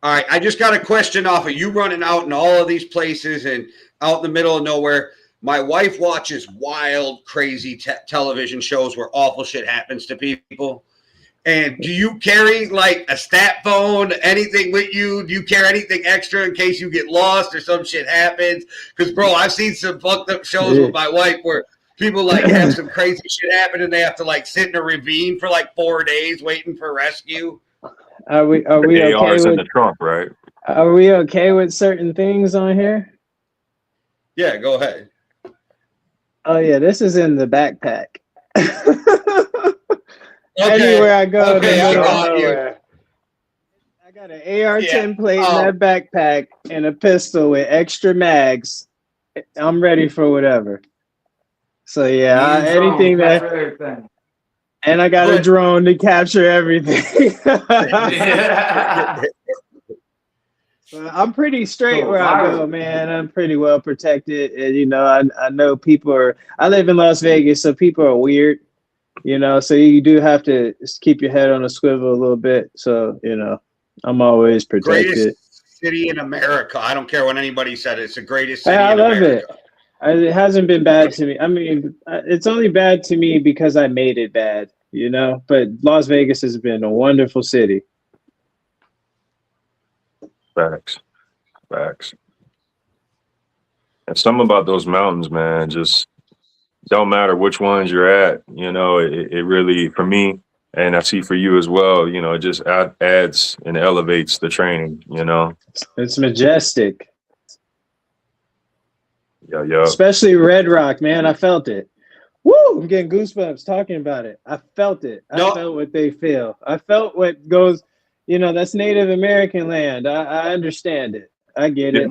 All right, I just got a question off of you running out in all of these places and out in the middle of nowhere. My wife watches wild, crazy television shows where awful shit happens to people. And do you carry like a stat phone, anything with you? Do you carry anything extra in case you get lost or some shit happens? Because, bro, I've seen some fucked up shows with my wife where people like have some crazy shit happen and they have to like sit in a ravine for like 4 days waiting for rescue. Are we okay AR's with in the trunk, right? Are we okay with certain things on here? Yeah, go ahead. Oh yeah, this is in the backpack. Anywhere I go, I got an AR-10 plate in that backpack and a pistol with extra mags. I'm ready for whatever. So yeah, anything that. And I got a drone to capture everything. I'm pretty straight where I go, man. I'm pretty well protected. And, you know, I know people I live in Las Vegas, so people are weird, you know, so you do have to keep your head on a swivel a little bit. So, you know, I'm always protected. city in America. I don't care what anybody said. It's the greatest Hey, city I in love America. it. It hasn't been bad to me. I mean, it's only bad to me because I made it bad, you know. But Las Vegas has been a wonderful city. Facts. Facts. And something about those mountains, man, just don't matter which ones you're at. You know, it really, for me, and I see for you as well, you know, it just adds and elevates the training, you know. It's majestic, Yeah, yeah. especially Red Rock, man. I felt it. Woo! I'm getting goosebumps talking about it. I felt it. I No, felt what they feel. I felt what goes. You know, that's Native American land. I understand it. I get Yeah.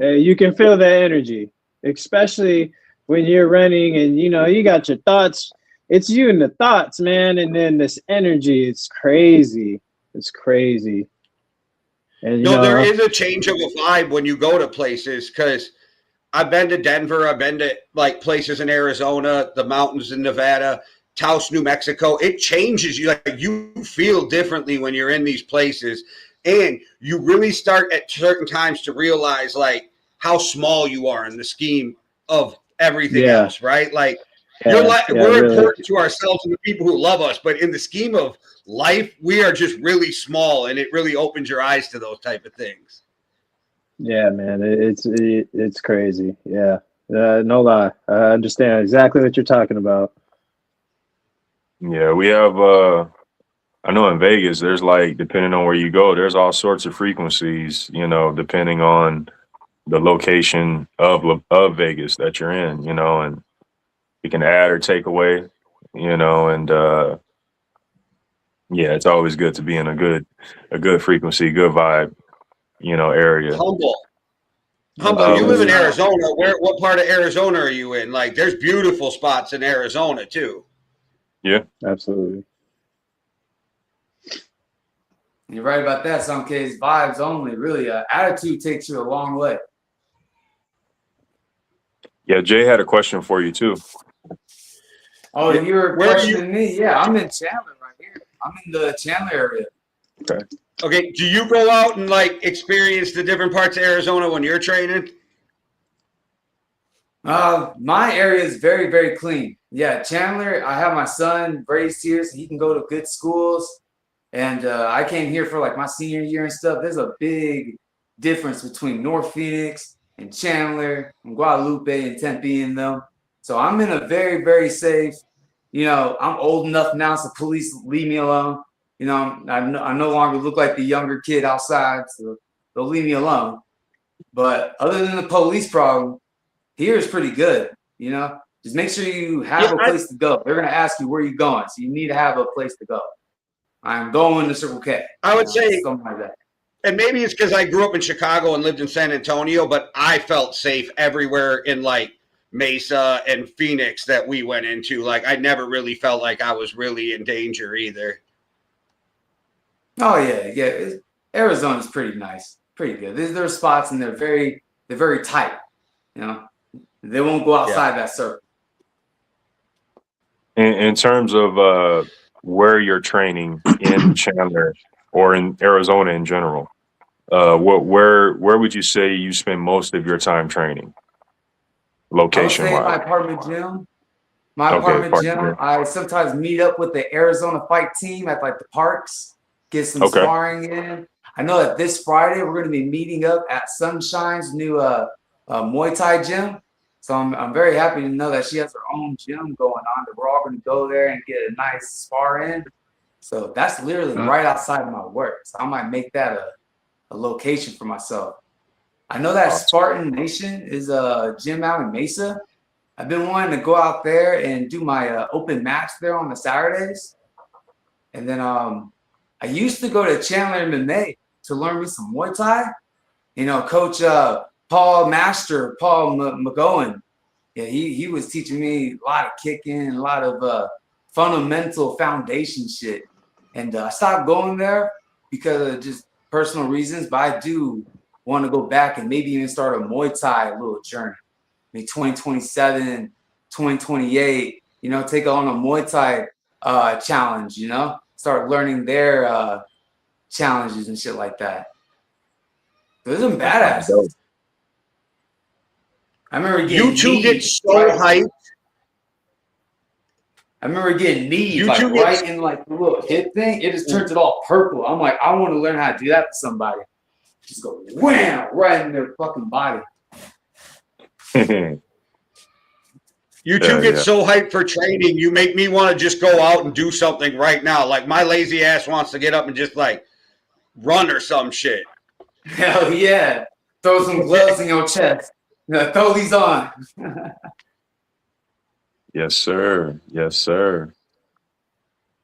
it. You can feel that energy, especially when you're running and you know you got your thoughts. It's you and the thoughts, man, and then this energy. It's crazy. It's crazy. And you no, there know, is a change of a vibe when you go to places because I've been to Denver. I've been to like places in Arizona, the mountains in Nevada, Taos, New Mexico. It changes you. Like you feel differently when you're in these places, and you really start at certain times to realize like how small you are in the scheme of everything yeah, else. Right? Like yeah, we're really, important to ourselves and the people who love us, but in the scheme of life, we are just really small, and it really opens your eyes to those type of things. yeah, man. It's crazy. Yeah, no lie. I understand exactly what you're talking about. Yeah, we have I know in Vegas there's like depending on where you go, there's all sorts of frequencies, you know, depending on the location of Vegas that you're in, you know, and you can add or take away, you know, and yeah, it's always good to be in a good frequency, good vibe, you know, area. Humble, you live in Absolutely. Wow. Arizona. What part of Arizona are you in? Like, there's beautiful spots in Arizona too. Yeah. Absolutely. You're right about that. Some kids vibes only. Really, attitude takes you a long way. Yeah, Jay had a question for you too. Oh, Yeah. you were Where do you? questioning me? Yeah, I'm in Chandler right here. I'm in the Chandler area. Okay. Okay, do you go out and like experience the different parts of Arizona when you're training? My area is very, very clean. Yeah, Chandler, I have my son raised here, so he can go to good schools. And I came here for like my senior year and stuff. There's a big difference between North Phoenix and Chandler and Guadalupe and Tempe and them. So I'm in a very, very safe, you know, I'm old enough now, so police leave me alone. You know, I no longer look like the younger kid outside, so they'll leave me alone. But other than the police problem, here is pretty good. You know, just make sure you Yeah, have a place to go. They're going to ask you where you're going, so you need to have a place to go. I'm going to Circle K. I You would know, say, something like that. and maybe it's because I grew up in Chicago and lived in San Antonio, but I felt safe everywhere in like Mesa and Phoenix that we went into. Like, I never really felt like I was really in danger either. Oh yeah, yeah. Arizona's pretty nice, pretty good. There's spots and they're very tight. You know, they won't go Yeah. outside that circle. In terms of where you're training in Chandler or in Arizona in general, where would you say you spend most of your time training, I would location say wise? my apartment gym. My Okay, apartment part gym. there. I sometimes meet up with the Arizona fight team at like the parks, get some Okay. sparring in. I know that this Friday we're going to be meeting up at Sunshine's new Muay Thai gym. So I'm very happy to know that she has her own gym going on. That we're all going to go there and get a nice spar in. So that's literally right outside of my work. So I might make that a location for myself. I know that Awesome. Spartan Nation is a gym out in Mesa. I've been wanting to go out there and do my open match there on the Saturdays. And then I used to go to Chandler MMA to learn me some Muay Thai. You know, Coach Paul McGowan. Yeah, he was teaching me a lot of kicking, a lot of fundamental foundation shit. And I stopped going there because of just personal reasons. But I do want to go back and maybe even start a Muay Thai little journey. Maybe 2027, 2028, you know, take on a Muay Thai challenge, you know, start learning their challenges and shit like that. Those are That's badass. dope. I remember getting You two get kneed so right. hyped. I remember getting kneed You like two get right in like the little hip thing. It just turns it all purple. I'm like, I want to learn how to do that to somebody. Just go wham right in their fucking body. You two Yeah, get yeah. so hyped for training, you make me want to just go out and do something right now. Like my lazy ass wants to get up and just like run or some shit. Hell yeah. Throw some gloves in your chest. Throw these on. Yes, sir. Yes, sir.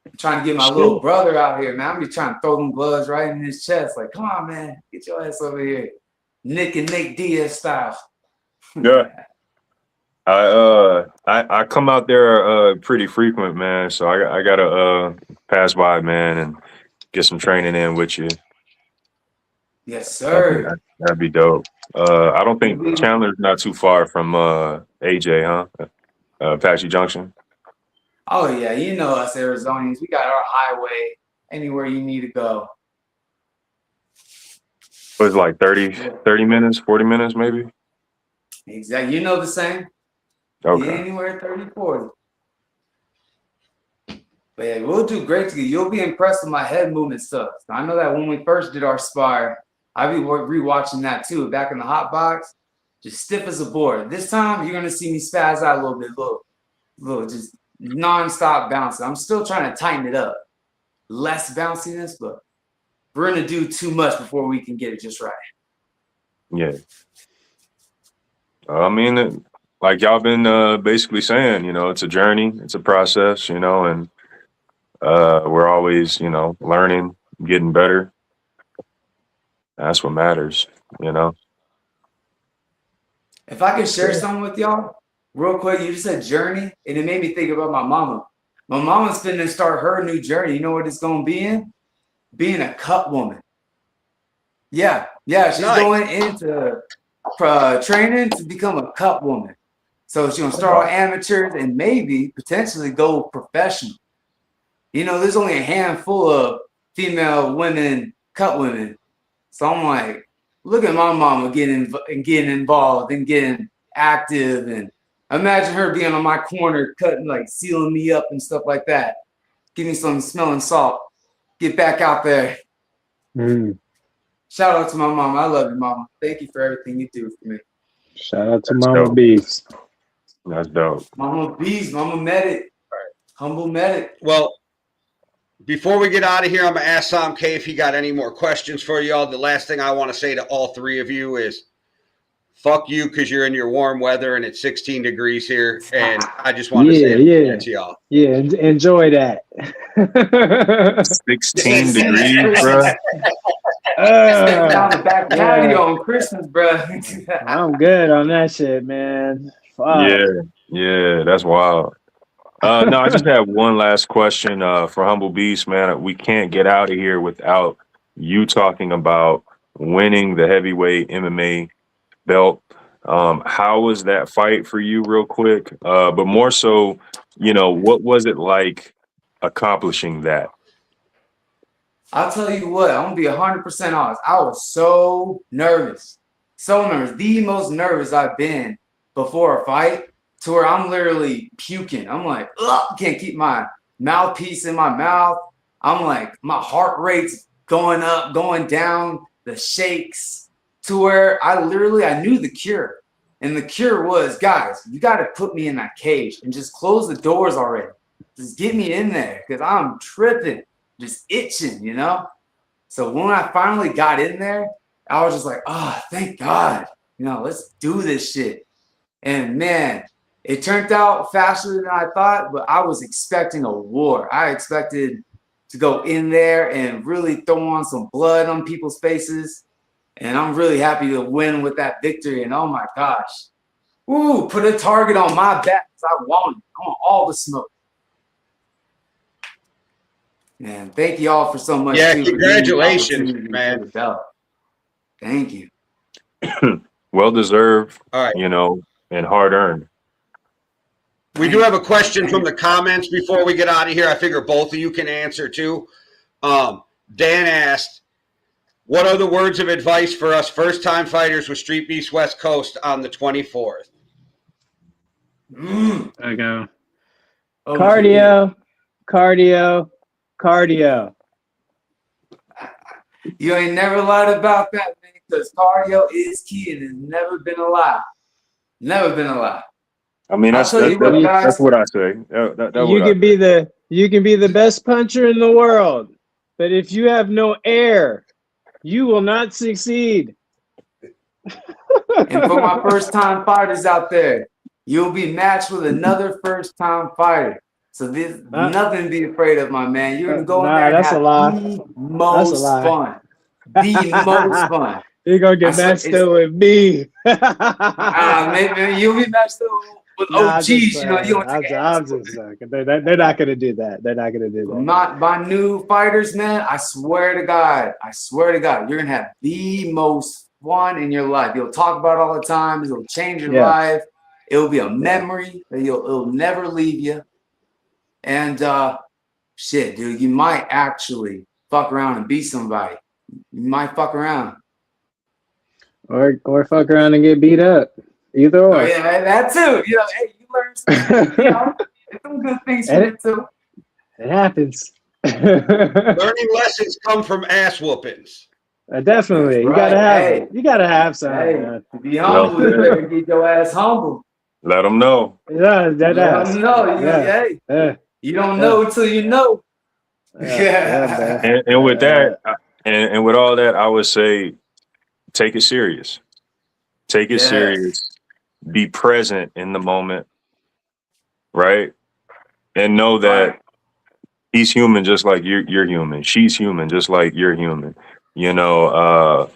I'm trying to get my little brother out here, man. I'm just trying to throw them gloves right in his chest. Like, come on, man. Get your ass over here. Nick and Nate Diaz style. Yeah. I come out there pretty frequent, man. So I gotta pass by, man, and get some training in with you. Yes, That'd be, sir. that'd be dope. I don't think Chandler's not too far from AJ, huh? Apache Junction. Oh, yeah. You know us Arizonians. We got our highway anywhere you need to go. It was like 30 minutes, 40 minutes, maybe. Exactly. You know the same. Okay. Anywhere 30, 40. But yeah, we'll do great together. You'll be impressed with my head movement stuff. I know that when we first did our spar, I'll be rewatching that too. Back in the hot box, just stiff as a board. This time, you're gonna see me spaz out a little bit, little just non-stop bouncing. I'm still trying to tighten it up. Less bounciness, but we're gonna do too much before we can get it just right. Yeah. I mean, like y'all been basically saying, it's a journey, it's a process, and we're always, learning, getting better. That's what matters, If I could share something with y'all, real quick, you just said journey, and it made me think about my mama. My mama's finna start her new journey. You know what it's gonna be in? Being a cut woman. Yeah, she's going into training to become a cut woman. So she's gonna start on amateurs and maybe potentially go professional. There's only a handful of female women, cut women. So I'm like, look at my mama getting involved and getting active, and imagine her being on my corner, cutting, like sealing me up and stuff like that. Give me some smelling salt. Get back out there. Shout out to my mama. I love you, mama. Thank you for everything you do for me. Shout out to That's Mama dope. Beast. That's dope. Mama Beast, Mama Medic, Humble Medic. Well, before we get out of here, I'm going to ask Somké if he got any more questions for y'all. The last thing I want to say to all three of you is fuck you because you're in your warm weather and it's 16 degrees here. And I just want to say that to y'all. Yeah, enjoy that. 16 degrees, bro. Down the back patio on Christmas, bro. I'm good on that shit, man. Fuck. Yeah, that's wild. No, I just have one last question for Humble Beast, man. We can't get out of here without you talking about winning the heavyweight MMA belt. How was that fight for you, real quick? But more so, what was it like accomplishing that? I'll tell you what, I'm gonna be 100% honest. I was so nervous. The most nervous I've been before a fight, to where I'm literally puking. I'm like, ugh, can't keep my mouthpiece in my mouth. I'm like, my heart rate's going up, going down, the shakes, to where I knew the cure. And the cure was, guys, you got to put me in that cage and just close the doors already. Just get me in there because I'm tripping, just itching, So when I finally got in there, I was just like, oh, thank God. Let's do this shit. And man, it turned out faster than I thought, but I was expecting a war. I expected to go in there and really throw on some blood on people's faces. And I'm really happy to win with that victory. And oh my gosh. Ooh, put a target on my back. I want it. I want all the smoke. Man, thank you all for so much. Yeah, congratulations, man. Thank you. Well deserved, all right. And hard earned. We do have a question from the comments before we get out of here. I figure both of you can answer too. Dan asked, What are the words of advice for us first-time fighters with StreetBeefs West Coast on the 24th? I go. Oh, Cardio, cardio, cardio. You ain't never lied about that, man, because cardio is key and it's never been a lie. Never been a lie. I mean, I'll tell you what, guys. that's what I say. That You what I can be the best puncher in the world, but if you have no air, you will not succeed. And for my first-time fighters out there, you'll be matched with another first-time fighter. So there's nothing to be afraid of, my man. You're gonna go in there and that's have a lie. the most lie. fun. The most fun. You're gonna get matched up with me. Maybe you'll be matched up with OGs. You know, you don't take I'm just joking. They're not gonna do that. They're not gonna do that. my new fighters, man. I swear to God, you're gonna have the most fun in your life. You'll talk about it all the time. It'll change your life. It'll be a memory that it'll never leave you. And shit, dude, you might actually fuck around and beat somebody. You might fuck around. Or fuck around and get beat up. Either or. Oh, yeah, that too. You know, hey, you learn some good things from it too. It happens. Learning lessons come from ass whoopings. Definitely. You gotta have it. You gotta have some. Hey, to be humble, you better get your ass humble. let them know. Yeah, that ass. Hey, you don't know until you know. And with that, and with all that, I would say, take it serious. Take it serious. Be present in the moment, right? And know that he's human just like you're human. She's human just like you're human. You know,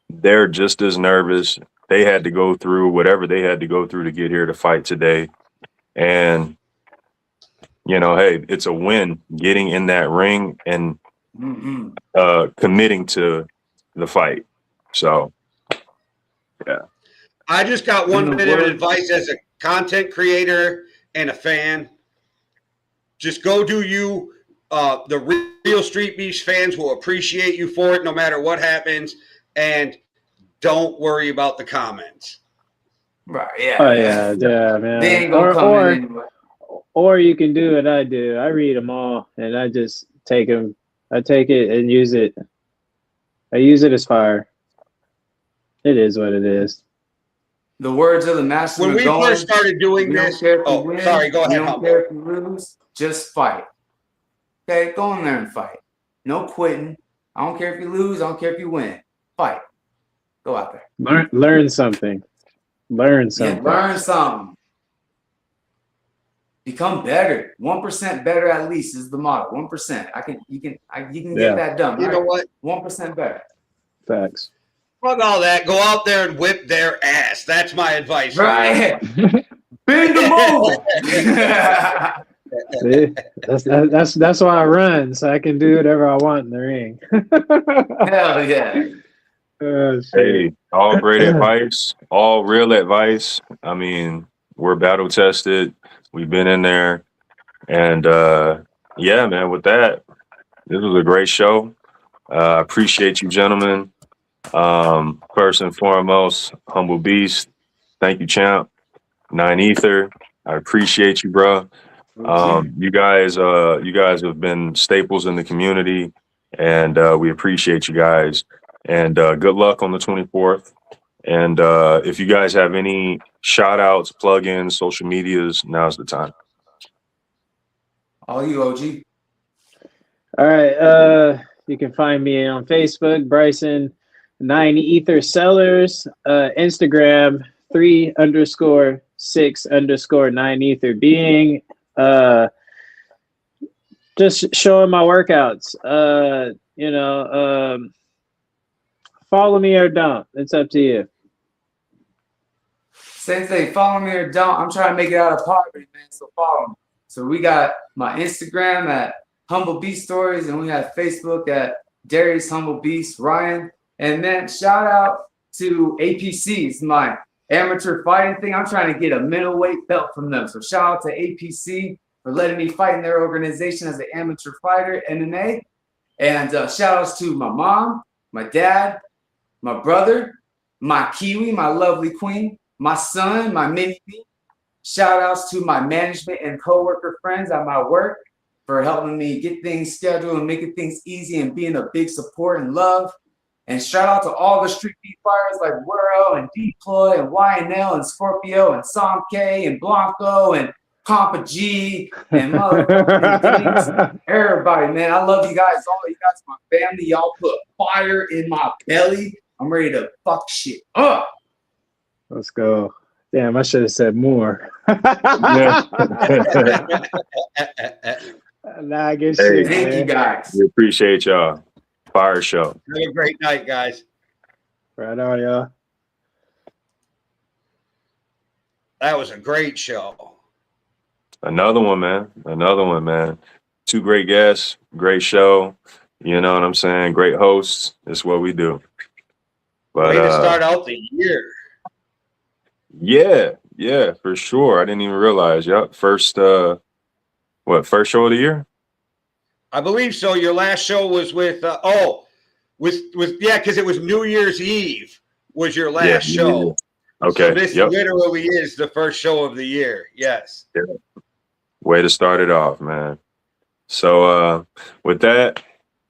they're just as nervous. They had to go through whatever they had to go through to get here to fight today. And, you know, hey, it's a win getting in that ring and committing to the fight. So, yeah. I just got one bit of advice as a content creator and a fan. Just go do you. The real Street Beefs fans will appreciate you for it no matter what happens. And don't worry about the comments. Right, yeah. Oh, yeah, man. They ain't gonna come in anyway. Or you can do what I do. I read them all, and I just take them. I take it and use it. I use it as fire. It is what it is. The words of the master. When we first started doing this, sorry, go ahead. You don't care if you lose, just fight. Okay, go in there and fight. No quitting. I don't care if you lose. I don't care if you win. Fight. Go out there. Learn something. Learn something. Yeah, learn something. Become better. 1% better at least is the motto. 1%. You can get that done. You know what? 1% better. Facts. Fuck all that. Go out there and whip their ass. That's my advice. Right. Bend them over. See? That's why I run, so I can do whatever I want in the ring. Hell yeah. Hey, all great advice, all real advice. I mean, we're battle tested. We've been in there. And yeah, man, with that, this was a great show. Appreciate you, gentlemen. First and foremost, Humble Beast. Thank you, champ. 9 Ether. I appreciate you, bro. You guys have been staples in the community, and we appreciate you guys. And good luck on the 24th. And if you guys have any shout outs, plug-ins, social medias, now's the time. All you, OG. All right. You can find me on Facebook, Bryson 9 Ether Sellers, Instagram 3_6_9 Ether Being. Just showing my workouts. Follow me or don't. It's up to you. Same thing. Follow me or don't. I'm trying to make it out of poverty, man. So follow me. So we got my Instagram at Humble Beast Stories, and we have Facebook at Darius Humble Beast Ryan. And then shout out to APC. It's my amateur fighting thing. I'm trying to get a middleweight belt from them. So shout out to APC for letting me fight in their organization as an amateur fighter, MMA. And shout outs to my mom, my dad, my brother, my Kiwi, my lovely queen, my son, my mini me. Shout outs to my management and coworker friends at my work for helping me get things scheduled and making things easy and being a big support and love. And shout out to all the street beef fighters like Wuro and Deploy and YNL and Scorpio and Somké and Blanco and Pampa G and motherfucking Dinks. Everybody, man, I love you guys. All you guys, my family. Y'all put fire in my belly. I'm ready to fuck shit up. Let's go. Damn, I should have said more. Yeah. Nah, I guess Hey, shit, Thank you man. guys. We appreciate y'all. Fire show. Have a great night, guys. Right on, y'all. That was a great show. Another one, man. Another one, man. Two great guests, great show. You know what I'm saying? Great hosts. It's what we do. But Way to start out the year. yeah, for sure. I didn't even realize. Yep. First show of the year? I believe so. Your last show was with because it was New Year's Eve was your last show. Okay. So this yep. literally is the first show of the year. Yes. Yeah. Way to start it off, man. So with that,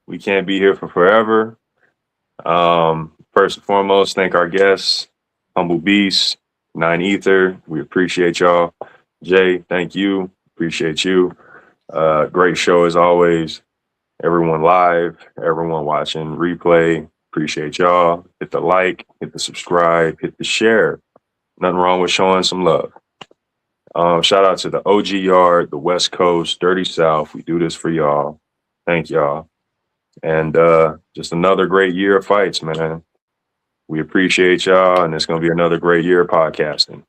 we can't be here for forever. First and foremost, thank our guests, Humble Beast, 9 Ether. We appreciate y'all. Jay, thank you. Appreciate you. Great show as always. Everyone live, everyone watching replay. Appreciate y'all. Hit the like, hit the subscribe, hit the share. Nothing wrong with showing some love. Shout out to the OG Yard, the West Coast, Dirty South. We do this for y'all. Thank y'all. And just another great year of fights, man. We appreciate y'all, and it's going to be another great year of podcasting.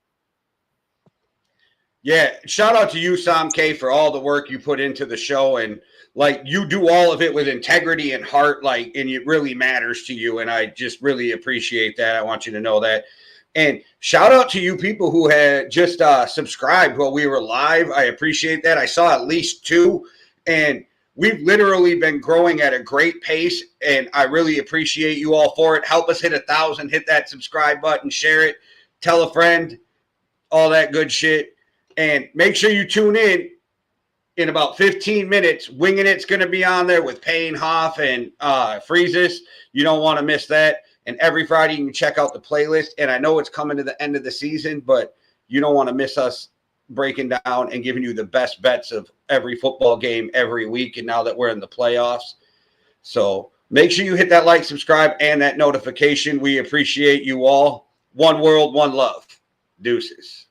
Yeah, shout out to you, Somké, for all the work you put into the show, and like you do all of it with integrity and heart, like, and it really matters to you, and I just really appreciate that. I want you to know that. And shout out to you people who had just subscribed while we were live. I appreciate that. I saw at least 2, and we've literally been growing at a great pace, and I really appreciate you all for it. Help us hit 1,000. Hit that subscribe button, share it, tell a friend, all that good shit. And make sure you tune in about 15 minutes. Winging It's going to be on there with Payne Hoff and Freezus. You don't want to miss that. And every Friday you can check out the playlist. And I know it's coming to the end of the season, but you don't want to miss us breaking down and giving you the best bets of every football game every week. And now that we're in the playoffs. So make sure you hit that like, subscribe, and that notification. We appreciate you all. One world, one love. Deuces.